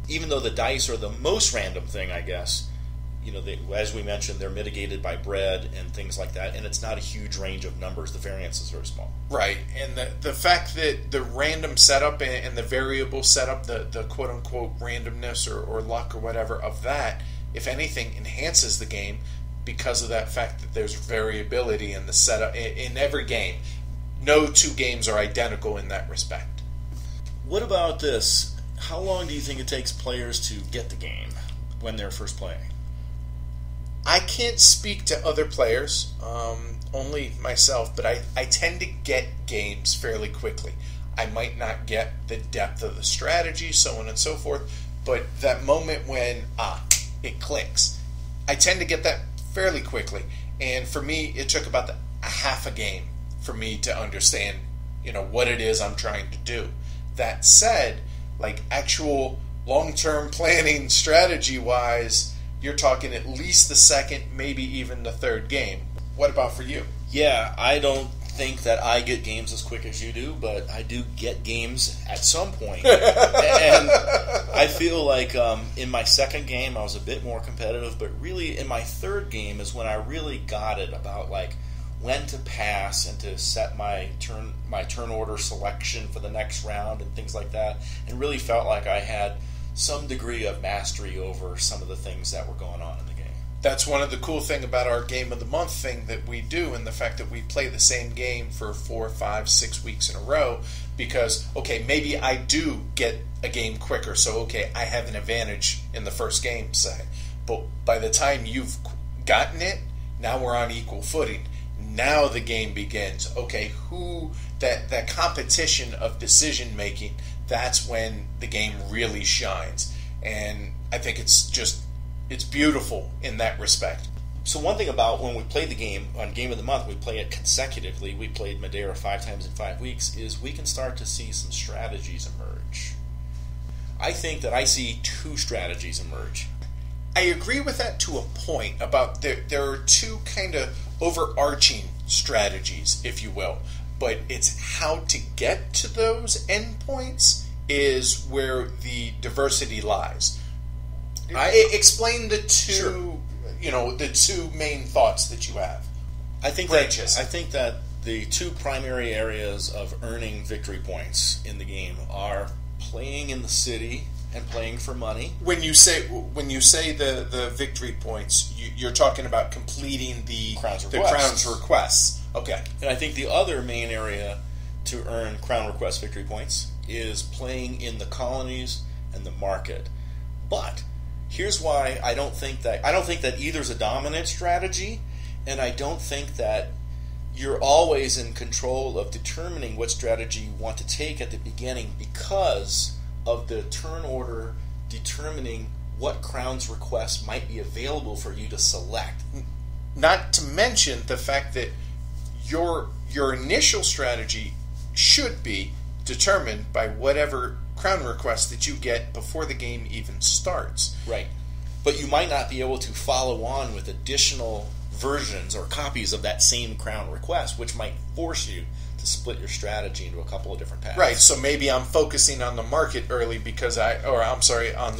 Even though the dice are the most random thing, I guess, as we mentioned, they're mitigated by bread and things like that, and it's not a huge range of numbers. The variance is very small. Right, and the fact that the random setup and the variable setup, the quote-unquote randomness or luck or whatever of that, if anything, enhances the game because of that fact that there's variability in the setup in every game. No two games are identical in that respect. What about this? How long do you think it takes players to get the game when they're first playing? I can't speak to other players, only myself, but I tend to get games fairly quickly. I might not get the depth of the strategy, so on and so forth, but that moment when, it clicks, I tend to get that fairly quickly. And for me, it took about a half a game for me to understand, what it is I'm trying to do. That said, like actual long-term planning strategy-wise, you're talking at least the second, maybe even the third game. What about for you? Yeah, I don't think that I get games as quick as you do, but I do get games at some point. And I feel like in my second game I was a bit more competitive, but really in my third game is when I really got it about like when to pass and to set my turn order selection for the next round and things like that, and really felt like I had some degree of mastery over some of the things that were going on in the game. That's one of the cool thing about our Game of the Month thing that we do, and the fact that we play the same game for 4, 5, 6 weeks in a row, because, okay, maybe I do get a game quicker, so, okay, I have an advantage in the first game, say. But by the time you've gotten it, now we're on equal footing. Now the game begins. Okay, that competition of decision making, that's when the game really shines. And I think it's beautiful in that respect. So one thing about when we play the game, on Game of the Month, we play it consecutively, we played Madeira 5 times in 5 weeks, is we can start to see some strategies emerge. I think that I see 2 strategies emerge. I agree with that to a point about there are 2 kind of overarching strategies, if you will, but it's how to get to those endpoints is where the diversity lies. Explain the 2, sure, the 2 main thoughts that you have. I think that the 2 primary areas of earning victory points in the game are playing in the city and playing for money. When you say the victory points, you're talking about completing the Crown's requests. Okay. And I think the other main area to earn Crown Request victory points is playing in the colonies and the market. But here's why I don't think that either's a dominant strategy, and I don't think that you're always in control of determining what strategy you want to take at the beginning because of the turn order determining what Crown's requests might be available for you to select. Not to mention the fact that your initial strategy should be determined by whatever Crown request that you get before the game even starts. Right. But you might not be able to follow on with additional versions or copies of that same Crown request, which might force you to split your strategy into a couple of different paths. Right, so maybe I'm focusing on the market early because on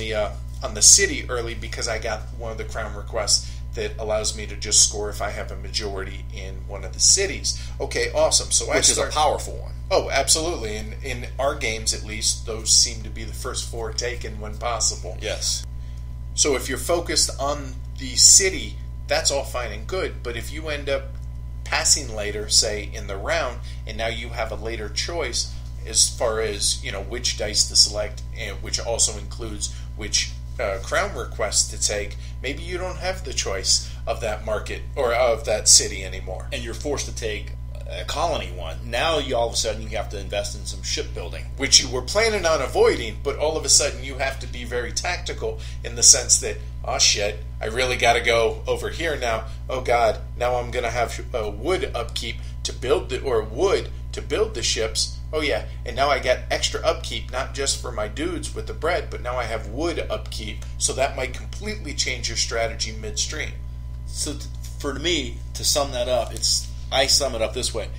the city early because I got one of the Crown requests that allows me to just score if I have a majority in one of the cities. Okay, awesome. So which is a powerful one. Oh, absolutely. And in our games, at least, those seem to be the first 4 taken when possible. Yes. So if you're focused on the city, that's all fine and good. But if you end up passing later, say in the round, and now you have a later choice as far as which dice to select, and which also includes which Crown request to take, maybe you don't have the choice of that market or of that city anymore, and you're forced to take a colony one. Now you all of a sudden you have to invest in some shipbuilding, which you were planning on avoiding, but all of a sudden you have to be very tactical in the sense that, oh shit, I really got to go over here now. Oh god, now I'm going to have wood upkeep to build the ships. Oh yeah, and now I got extra upkeep, not just for my dudes with the bread, but now I have wood upkeep. So that might completely change your strategy midstream. So for me, to sum that up, I sum it up this way.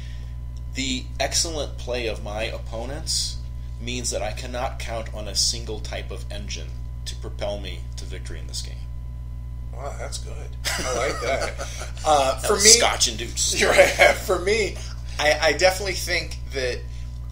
The excellent play of my opponents means that I cannot count on a single type of engine to propel me to victory in this game. Wow, that's good. I like that. For me, Scotch and Deuce. Right, for me, I definitely think that,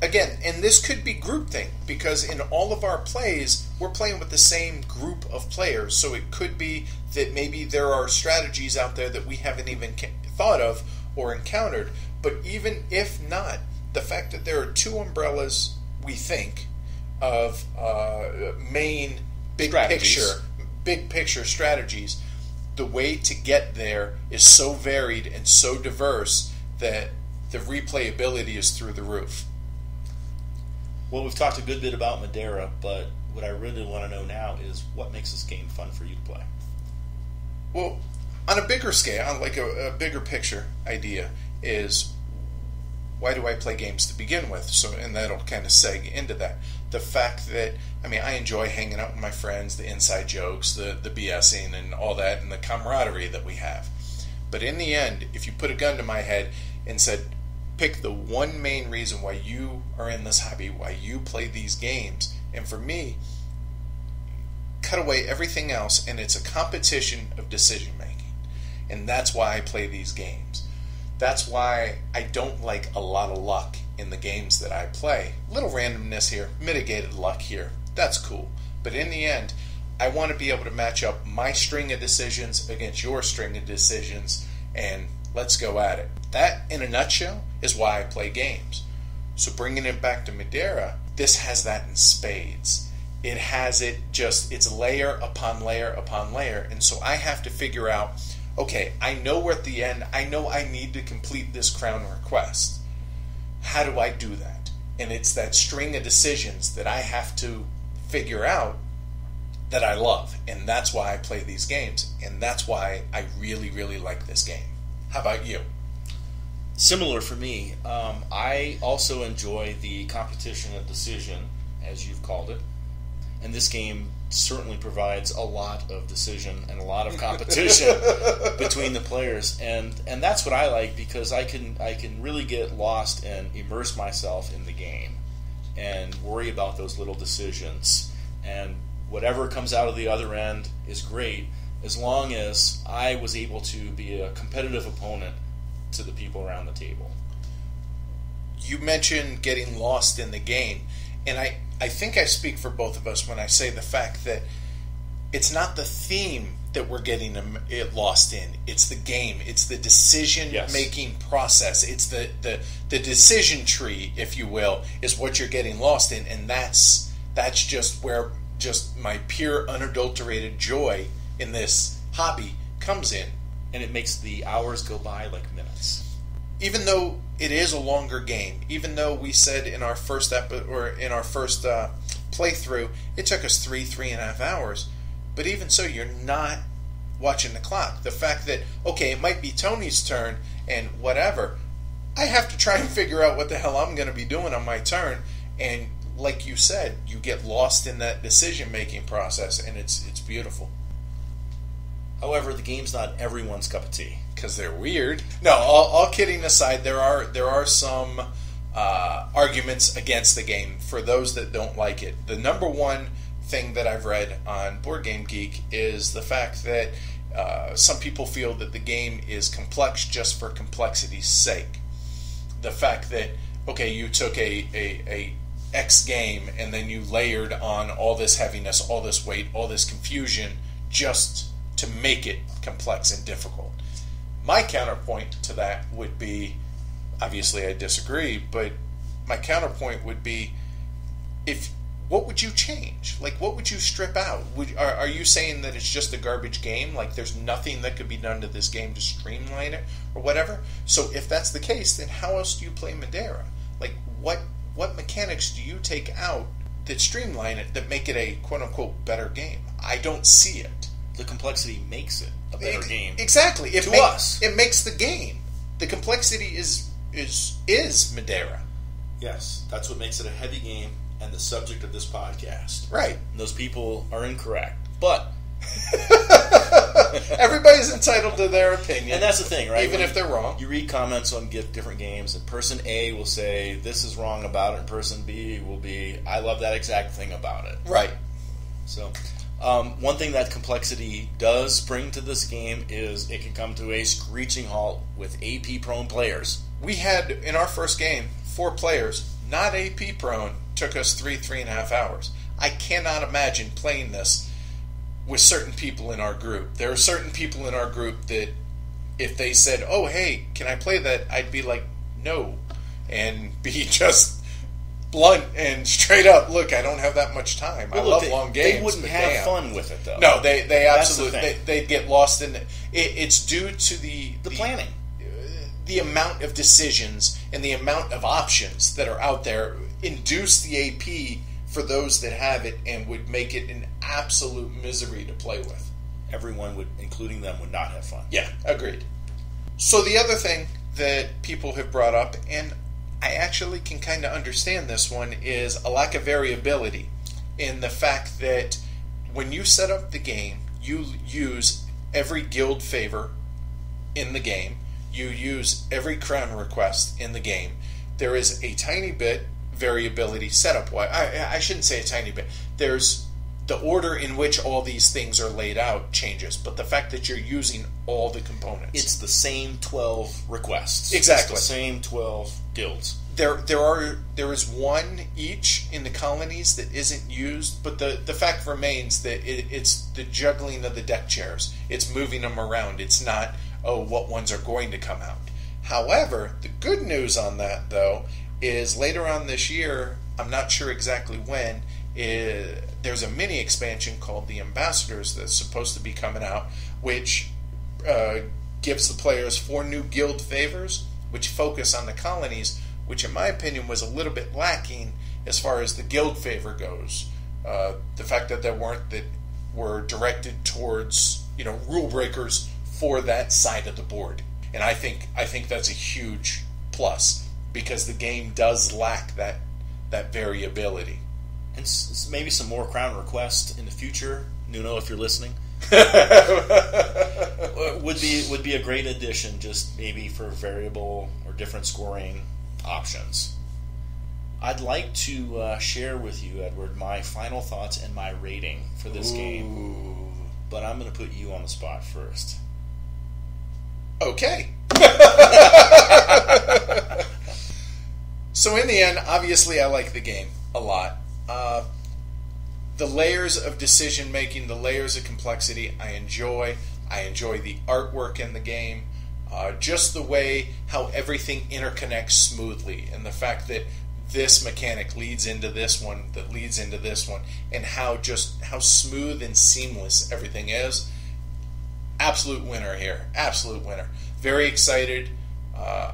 again, and this could be groupthink, because in all of our plays, we're playing with the same group of players, so it could be that maybe there are strategies out there that we haven't even thought of or encountered. But even if not, the fact that there are 2 umbrellas, we think, of main big picture strategies, the way to get there is so varied and so diverse that the replayability is through the roof. Well, we've talked a good bit about Madeira, but what I really want to know now is what makes this game fun for you to play? Well, on a bigger scale, on like a bigger picture idea, is why do I play games to begin with? So, and that'll kind of seg into that. The fact that, I enjoy hanging out with my friends, the inside jokes, the BSing and all that, and the camaraderie that we have. But in the end, if you put a gun to my head and said, pick the one main reason why you are in this hobby, why you play these games, and for me, cut away everything else, and it's a competition of decision making. And that's why I play these games. That's why I don't like a lot of luck in the games that I play. Little randomness here, mitigated luck here. That's cool. But in the end, I want to be able to match up my string of decisions against your string of decisions, and let's go at it. That, in a nutshell, is why I play games. So bringing it back to Madeira, this has that in spades. It has it just, it's layer upon layer upon layer. And so I have to figure out, okay, I know we're at the end. I know I need to complete this crown request. How do I do that? And it's that string of decisions that I have to figure out that I love. And that's why I play these games. And that's why I really, really like this game. How about you? Similar for me. I also enjoy the competition of decision, as you've called it. And this game certainly provides a lot of decision and a lot of competition between the players, and that's what I like, because I can really get lost and immerse myself in the game and worry about those little decisions, and whatever comes out of the other end is great, as long as I was able to be a competitive opponent to the people around the table. You mentioned getting lost in the game, and I think I speak for both of us when I say the fact that it's not the theme that we're getting it lost in. It's the game. It's the decision-making process. It's the decision tree, if you will, is what you're getting lost in, and that's just where just my pure, unadulterated joy in this hobby comes in. And it makes the hours go by like minutes. even though it is a longer game, even though we said in our first playthrough, it took us 3.5 hours, but even so, you're not watching the clock. The fact that, okay, it might be Tony's turn and whatever, I have to try and figure out what the hell I'm going to be doing on my turn, and like you said, you get lost in that decision-making process, and it's beautiful. However, the game's not everyone's cup of tea. Because they're weird. No, all kidding aside, there are some arguments against the game for those that don't like it. The number one thing that I've read on Board Game Geek is the fact that some people feel that the game is complex just for complexity's sake. The fact that, okay, you took a X game and then you layered on all this heaviness, all this weight, all this confusion just to make it complex and difficult. My counterpoint to that would be, obviously I disagree, but my counterpoint would be, what would you change? Like, what would you strip out? Are you saying that it's just a garbage game? Like, there's nothing that could be done to this game to streamline it or whatever? So if that's the case, then how else do you play Madeira? Like, what mechanics do you take out that streamline it, that make it a quote-unquote better game? I don't see it. The complexity makes it a better game. Exactly. Us. It makes the game. The complexity is Madeira. Yes, that's what makes it a heavy game and the subject of this podcast. Right. And those people are incorrect. But everybody's entitled to their opinion. And that's the thing, right? Even if they're wrong. You read comments on different games, and person A will say, this is wrong about it, and person B will be, I love that exact thing about it. Right. So, one thing that complexity does bring to this game is it can come to a screeching halt with AP-prone players. We had, in our first game, 4 players, not AP-prone, took us 3.5 hours. I cannot imagine playing this with certain people in our group. There are certain people in our group that if they said, oh, hey, can I play that? I'd be like, no. And be just blunt and straight up, look, I don't have that much time. Well, I love long games. They wouldn't have fun with it, though. No, they absolutely, they'd get lost in it. It's due to the planning. The amount of decisions and the amount of options that are out there induce the AP for those that have it and would make it an absolute misery to play with. Everyone would, including them, would not have fun. Yeah, agreed. So the other thing that people have brought up, and I actually can kind of understand this one, is a lack of variability in the fact that when you set up the game, you use every guild favor in the game. You use every crown request in the game. There is a tiny bit variability setup-wise. I shouldn't say a tiny bit. There's the order in which all these things are laid out changes, but the fact that you're using all the components. It's the same 12 requests. Exactly. It's the same 12 guilds. There is one each in the colonies that isn't used, but the fact remains that it's the juggling of the deck chairs. It's moving them around. It's not, oh, what ones are going to come out. However, the good news on that, though, is later on this year, I'm not sure exactly when, there's a mini expansion called the Ambassadors that's supposed to be coming out, which gives the players 4 new guild favors, which focus on the colonies, which in my opinion was a little bit lacking as far as the guild favor goes. The fact that were directed towards rule breakers for that side of the board, and I think that's a huge plus because the game does lack that variability. And maybe some more crown requests in the future. Nuno, if you're listening, would be a great addition. Just maybe for variable or different scoring options. I'd like to share with you, Edward, my final thoughts and my rating for this game. But I'm going to put you on the spot first. Okay. So in the end, obviously I like the game a lot. The layers of decision making, the layers of complexity, I enjoy. I enjoy the artwork in the game. Just the way how everything interconnects smoothly, and the fact that this mechanic leads into this one, that leads into this one, and how smooth and seamless everything is. Absolute winner here. Absolute winner. Very excited.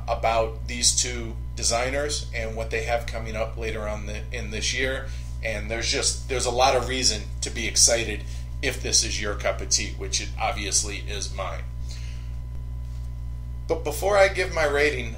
about these two designers and what they have coming up later on in this year. And there's a lot of reason to be excited if this is your cup of tea, which it obviously is mine. But before I give my rating,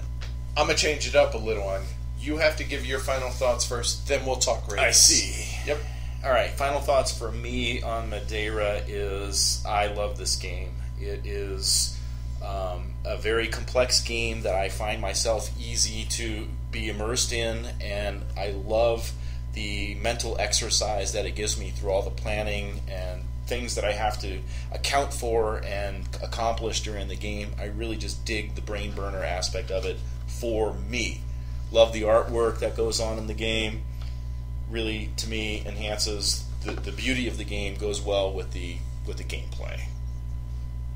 I'm going to change it up a little on you. You have to give your final thoughts first, then we'll talk ratings. I see. Yep. All right, final thoughts for me on Madeira is I love this game. It is a very complex game that I find myself easy to be immersed in, and I love the mental exercise that it gives me through all the planning and things that I have to account for and accomplish during the game. I really just dig the brain burner aspect of it for me. Love the artwork that goes on in the game. Really, to me, enhances the beauty of the game, goes well with the gameplay.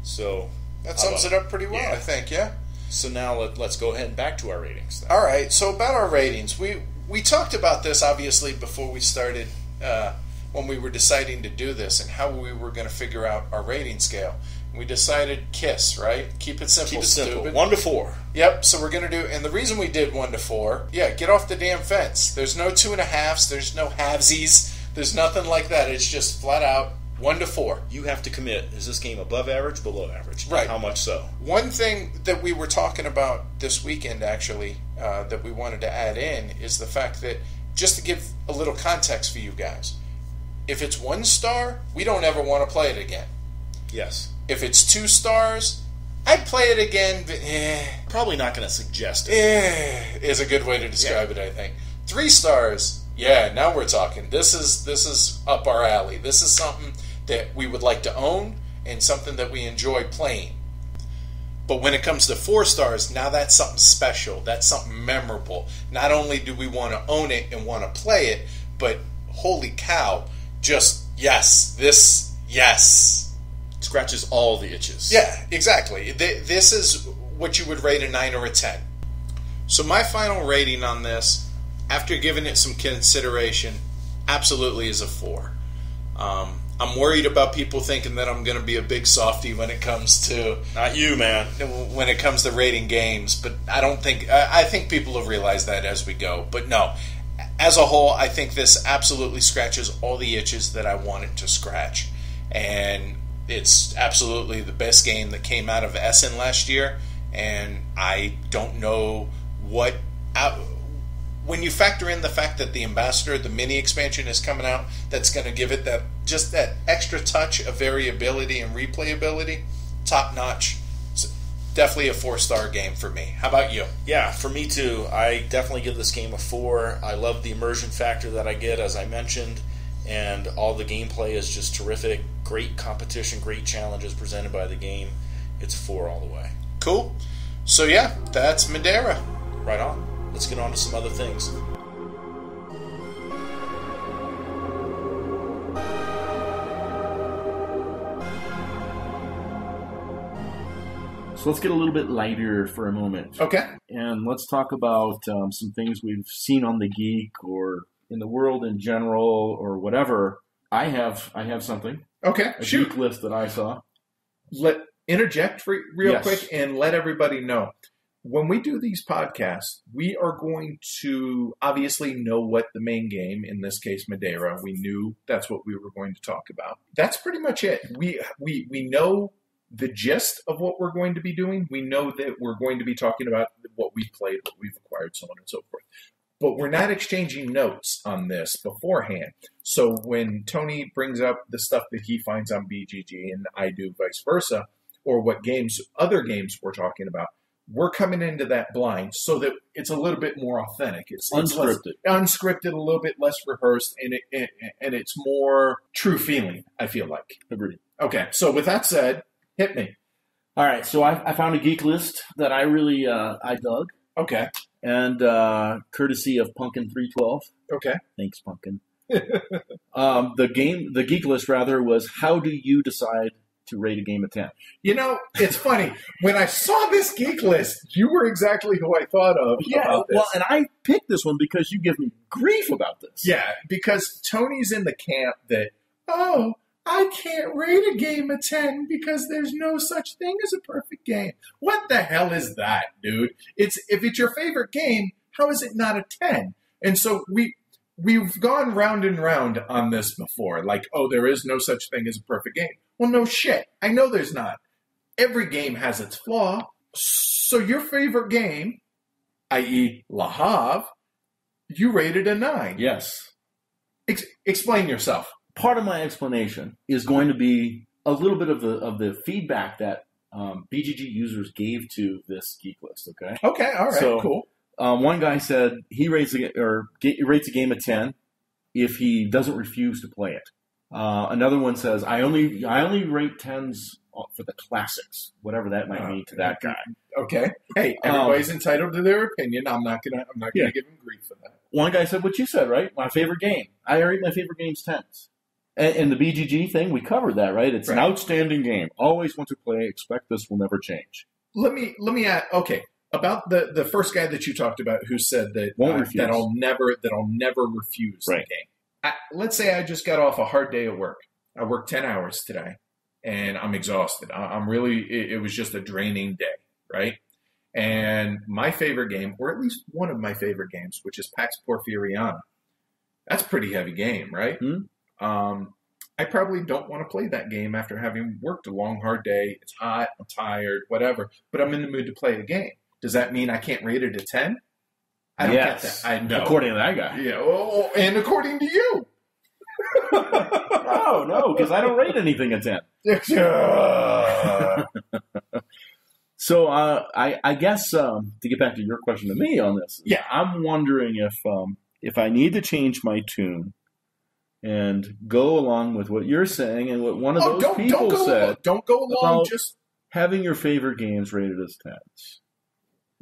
So that sums it up pretty well, yeah. I think, yeah? So now let's go ahead and back to our ratings then. All right, so about our ratings. We talked about this, obviously, before we started, when we were deciding to do this and how we were going to figure out our rating scale. We decided KISS, right? Keep it simple, Keep it simple. stupid. 1 to 4. Yep, so we're going to do, and the reason we did 1 to 4, get off the damn fence. There's no 2.5s, there's no halvesies, there's nothing like that. It's just flat out 1 to 4. You have to commit. Is this game above average, below average? Right. And how much so? One thing that we were talking about this weekend, actually, that we wanted to add in is the fact that, just to give a little context for you guys, if it's 1 star, we don't ever want to play it again. Yes. If it's 2 stars, I'd play it again, but Probably not going to suggest it. is a good way to describe it, I think. 3 stars, now we're talking. This is up our alley. This is something that we would like to own and something that we enjoy playing. But when it comes to 4 stars, now that's something special. That's something memorable. Not only do we want to own it and want to play it, but holy cow, just yes. Scratches all the itches. Yeah, exactly. This is what you would rate a 9 or a 10. So my final rating on this, after giving it some consideration, absolutely is a 4. I'm worried about people thinking that I'm going to be a big softy when it comes to... Not you, man. When it comes to rating games, but I think people have realized that as we go. But no, as a whole, I think this absolutely scratches all the itches that I want it to scratch. And it's absolutely the best game that came out of Essen last year, and I don't know what... when you factor in the fact that the Ambassador, the mini expansion, is coming out, that's going to give it that extra touch of variability and replayability, top notch. It's definitely a 4-star game for me. How about you? Yeah, for me too. I definitely give this game a 4. I love the immersion factor that I get, as I mentioned, and all the gameplay is just terrific. Great competition, great challenges presented by the game. It's 4 all the way. Cool. So yeah, that's Madeira. Right on. Let's get on to some other things. So let's get a little bit lighter for a moment. Okay. And let's talk about some things we've seen on the Geek or in the world in general or whatever. I have something. Okay. A Shoot. Geek list that I saw. Interject real Yes. quick and let everybody know. When we do these podcasts, we are going to obviously know what the main game, in this case Madeira, we knew that's what we were going to talk about. That's pretty much it. We know the gist of what we're going to be doing. We know that we're going to be talking about what we've played, what we've acquired, so on and so forth. But we're not exchanging notes on this beforehand. So when Tony brings up the stuff that he finds on BGG and I do vice versa, or what other games we're talking about, we're coming into that blind so that it's a little bit more authentic. It's Unscripted. Unscripted, a little bit less rehearsed, and it's more true feeling, I feel like. Agreed. Okay, so with that said, hit me. All right, so I found a Geek list that I really I dug. Okay. And courtesy of Punkin 312. Okay. Thanks, Punkin. The Geek list, rather, was how do you decide to rate a game of 10? You know, it's funny. When I saw this Geek list, you were exactly who I thought of about this. Well, and I picked this one because you give me grief about this. Yeah, because Tony's in the camp that, I can't rate a game a 10 because there's no such thing as a perfect game. What the hell is that, dude? If it's your favorite game, how is it not a 10? And so we've gone round and round on this before. Like, oh, there is no such thing as a perfect game. Well, no shit. I know there's not. Every game has its flaw. So your favorite game, i.e. Le Havre, you rated a 9. Yes. Explain yourself. Part of my explanation is going to be a little bit of the feedback that BGG users gave to this geek list. Okay. Okay. All right. So, cool. One guy said he rates a game a 10 if he doesn't refuse to play it. Another one says I only rate 10s for the classics, whatever that might mean to that guy. Okay. Hey, everybody's entitled to their opinion. I'm not gonna give him grief for that. One guy said what you said, right? My favorite game. I rate my favorite games 10s. And the BGG thing, we covered that, right? It's an outstanding game. Always want to play. Expect this will never change. Let me add. Okay, about the first guy that you talked about, who said that that I'll never refuse the game. Let's say I just got off a hard day of work. I worked 10 hours today, and I'm exhausted. I'm really. It was just a draining day, right? And my favorite game, or at least one of my favorite games, which is Pax Porfiriana, that's a pretty heavy game, right? Hmm? I probably don't want to play that game after having worked a long, hard day. It's hot, I'm tired, whatever, but I'm in the mood to play the game. Does that mean I can't rate it a 10? I don't get that. I know. According to that guy. Yeah, and according to you. No, because I don't rate anything a 10. So I guess to get back to your question to me on this, I'm wondering if I need to change my tune and go along with what you're saying and what one of those people said. Don't go along. Just having your favorite games rated as 10s.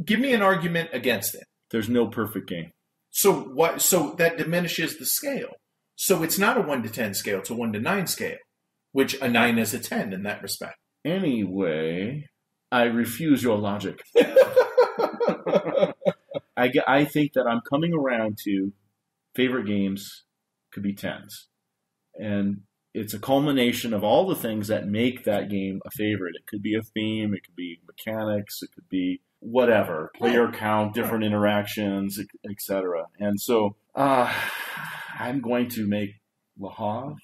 Give me an argument against it. There's no perfect game. So what? So that diminishes the scale. So it's not a 1 to 10 scale; it's a 1 to 9 scale, which a 9 is a 10 in that respect. Anyway, I refuse your logic. I think that I'm coming around to favorite games could be 10s. And it's a culmination of all the things that make that game a favorite. It could be a theme, it could be mechanics, it could be whatever, player count, different interactions, etc. And so I'm going to make Le Havre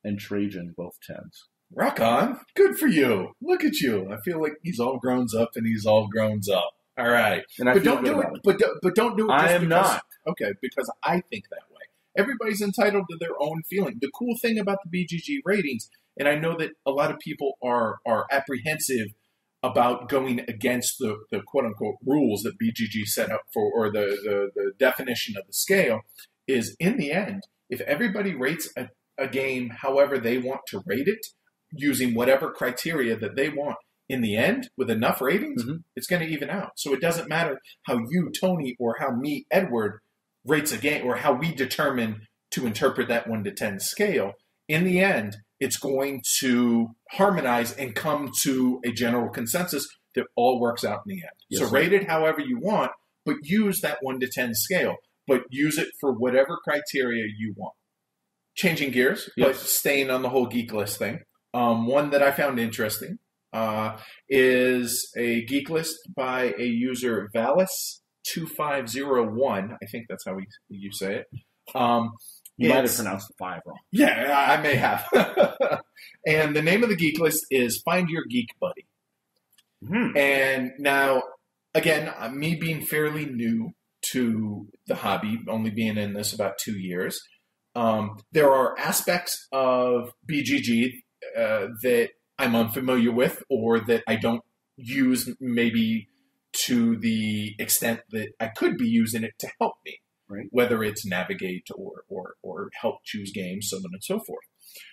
and Trajan both 10s. Rock on. Good for you. Look at you. I feel like he's all grown up and he's all grown up. All right. But don't do it. But don't do it just I am because, not. Okay, because I think that way. Everybody's entitled to their own feeling. The cool thing about the BGG ratings, and I know that a lot of people are apprehensive about going against the quote-unquote rules that BGG set up for, or the definition of the scale, is in the end, if everybody rates a game however they want to rate it, using whatever criteria that they want, in the end, with enough ratings, it's going to even out. So it doesn't matter how you, Tony, or how me, Edward, rates a game, or how we determine to interpret that 1 to 10 scale. In the end, it's going to harmonize and come to a general consensus that all works out in the end. Yes, so rate it however you want, but use that 1 to 10 scale, but use it for whatever criteria you want. Changing gears, but staying on the whole geek list thing. One that I found interesting is a geek list by a user, Valis2501. I think that's how you say it. You might have pronounced the 5 wrong. Yeah, I may have. And the name of the geek list is Find Your Geek Buddy. And now, again, me being fairly new to the hobby, only being in this about 2 years, there are aspects of BGG that I'm unfamiliar with, or that I don't use maybe to the extent that I could be using it to help me, right? Whether it's navigate or help choose games, so on and so forth.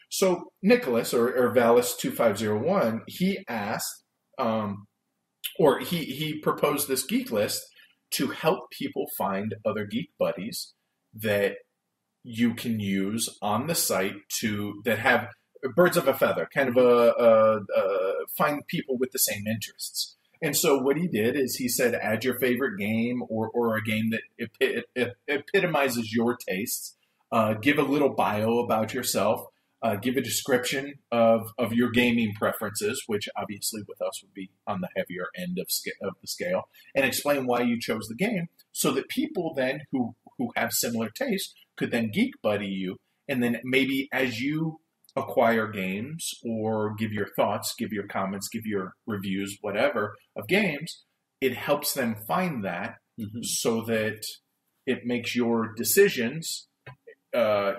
So Nicholas, or Valis2501, he asked, or he proposed this geek list to help people find other geek buddies that you can use on the site that have birds of a feather, kind of find people with the same interests. And so what he did is he said, add your favorite game or a game that epitomizes your tastes. Give a little bio about yourself. give a description of your gaming preferences, which obviously with us would be on the heavier end of the scale, and explain why you chose the game so that people then who have similar tastes could then geek buddy you. And then maybe as you acquire games or give your thoughts, give your comments, give your reviews, whatever, of games, it helps them find that so that it makes your decisions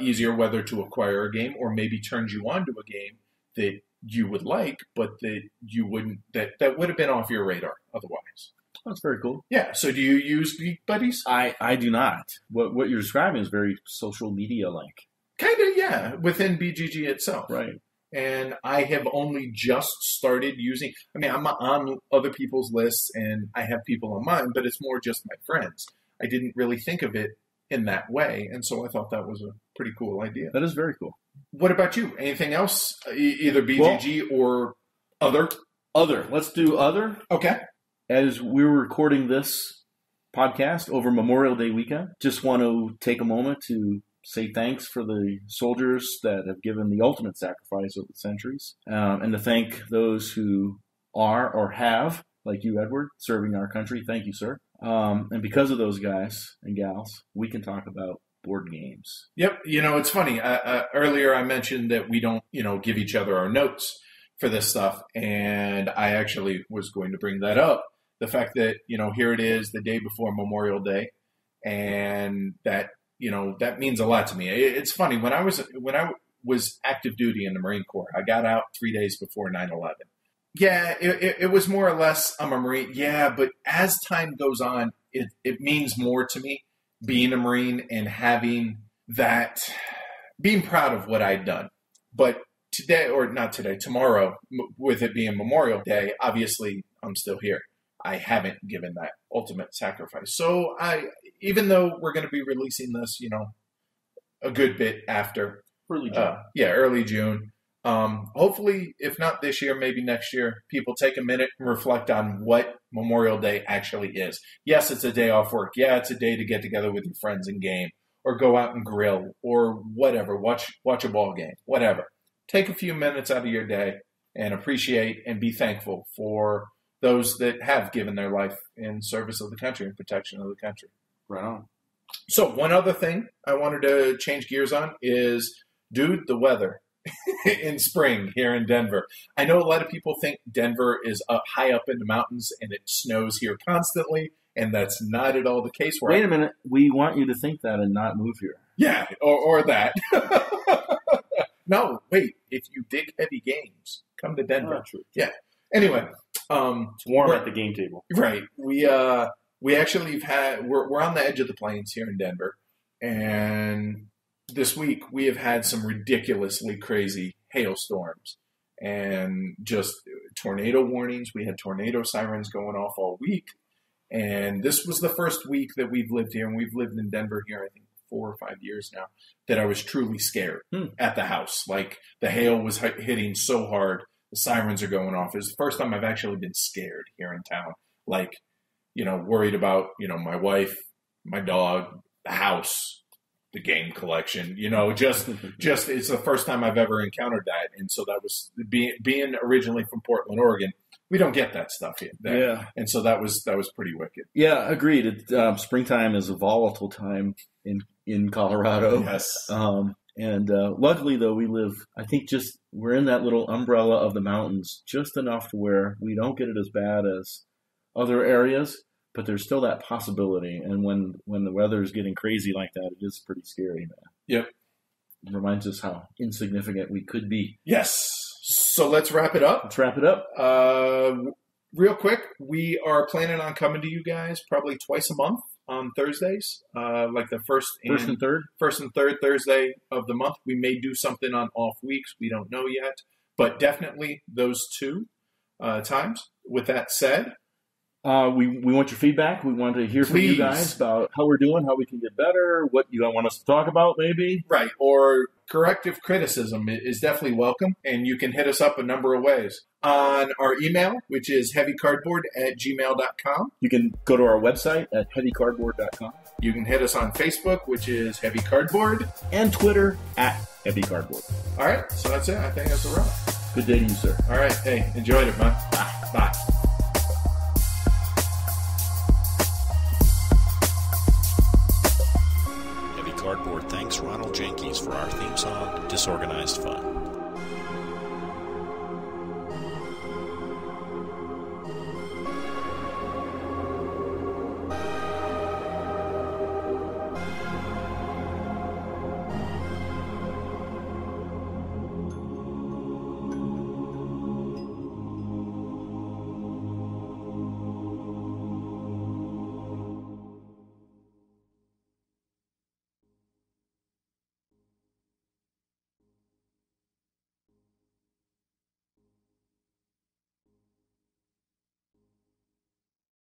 easier whether to acquire a game or maybe turns you on to a game that you would like, but that you wouldn't, that would have been off your radar otherwise. That's very cool. Yeah. So do you use Geek Buddies? I do not. What you're describing is very social media-like. Kind of, yeah, within BGG itself. Right. And I have only just started using, I mean, I'm on other people's lists and I have people on mine, but it's more just my friends. I didn't really think of it in that way, and so I thought that was a pretty cool idea. That is very cool. What about you? Anything else? Either BGG or other? Other. Let's do other. Okay. As we were recording this podcast over Memorial Day weekend, just want to take a moment to say thanks for the soldiers that have given the ultimate sacrifice over the centuries, and to thank those who are or have, like you, Edward, serving our country. Thank you, sir. And because of those guys and gals, we can talk about board games. Yep. It's funny. Earlier I mentioned that we don't, give each other our notes for this stuff, and I actually was going to bring that up. The fact that, here it is the day before Memorial Day, and that, that means a lot to me. It's funny. When I was active duty in the Marine Corps, I got out 3 days before 9/11. Yeah, it was more or less, I'm a Marine. Yeah, but as time goes on, it means more to me being a Marine and having that, being proud of what I'd done. But today, or not today, tomorrow, with it being Memorial Day, obviously I'm still here. I haven't given that ultimate sacrifice. So even though we're going to be releasing this, a good bit after. Early June. Early June. Hopefully, if not this year, maybe next year, people take a minute and reflect on what Memorial Day actually is. Yes, it's a day off work. Yeah, it's a day to get together with your friends and game, or go out and grill, or whatever, watch a ball game, whatever. Take a few minutes out of your day and appreciate and be thankful for those that have given their life in service of the country and protection of the country. Right on. So one other thing I wanted to change gears on is, dude, the weather in spring here in Denver. I know a lot of people think Denver is up high up in the mountains and it snows here constantly, and that's not at all the case. Wait a minute. We want you to think that and not move here. Yeah, or that. No, wait. If you dig heavy games, come to Denver. Oh, true. Yeah. Anyway. It's warm at the game table. Right. We actually we're on the edge of the plains here in Denver, and this week we have had some ridiculously crazy hailstorms and just tornado warnings. We had tornado sirens going off all week, and this was the first week that we've lived here, and we've lived in Denver here, I think, 4 or 5 years now, that I was truly scared at the house. Like, the hail was hitting so hard, the sirens are going off. It was the first time I've actually been scared here in town. Like, worried about, my wife, my dog, the house, the game collection, just it's the first time I've ever encountered that. And so that was being originally from Portland, Oregon. We don't get that stuff here. Yeah. And so that was pretty wicked. Yeah, agreed. Springtime is a volatile time in Colorado. Yes. And luckily, though, we're in that little umbrella of the mountains just enough to where we don't get it as bad as other areas, but there's still that possibility. And when the weather is getting crazy like that, it is pretty scary, man. Yep. It reminds us how insignificant we could be. Yes. So let's wrap it up. Real quick, we are planning on coming to you guys probably twice a month on Thursdays, like the first and third Thursday of the month. We may do something on off weeks. We don't know yet, but definitely those two times. With that said, we want your feedback. We want to hear from you guys about how we're doing, how we can get better, what you want us to talk about, maybe. Right, or corrective criticism is definitely welcome, and you can hit us up a number of ways. On our email, which is heavycardboard@gmail.com. You can go to our website at heavycardboard.com. You can hit us on Facebook, which is Heavy Cardboard. And Twitter @Heavy Cardboard. All right, so that's it. I think that's a wrap. Good day to you, sir. All right, hey, enjoyed it, man. Bye. Heavy Cardboard thanks Ronald Jenkins for our theme song, Disorganized Fun.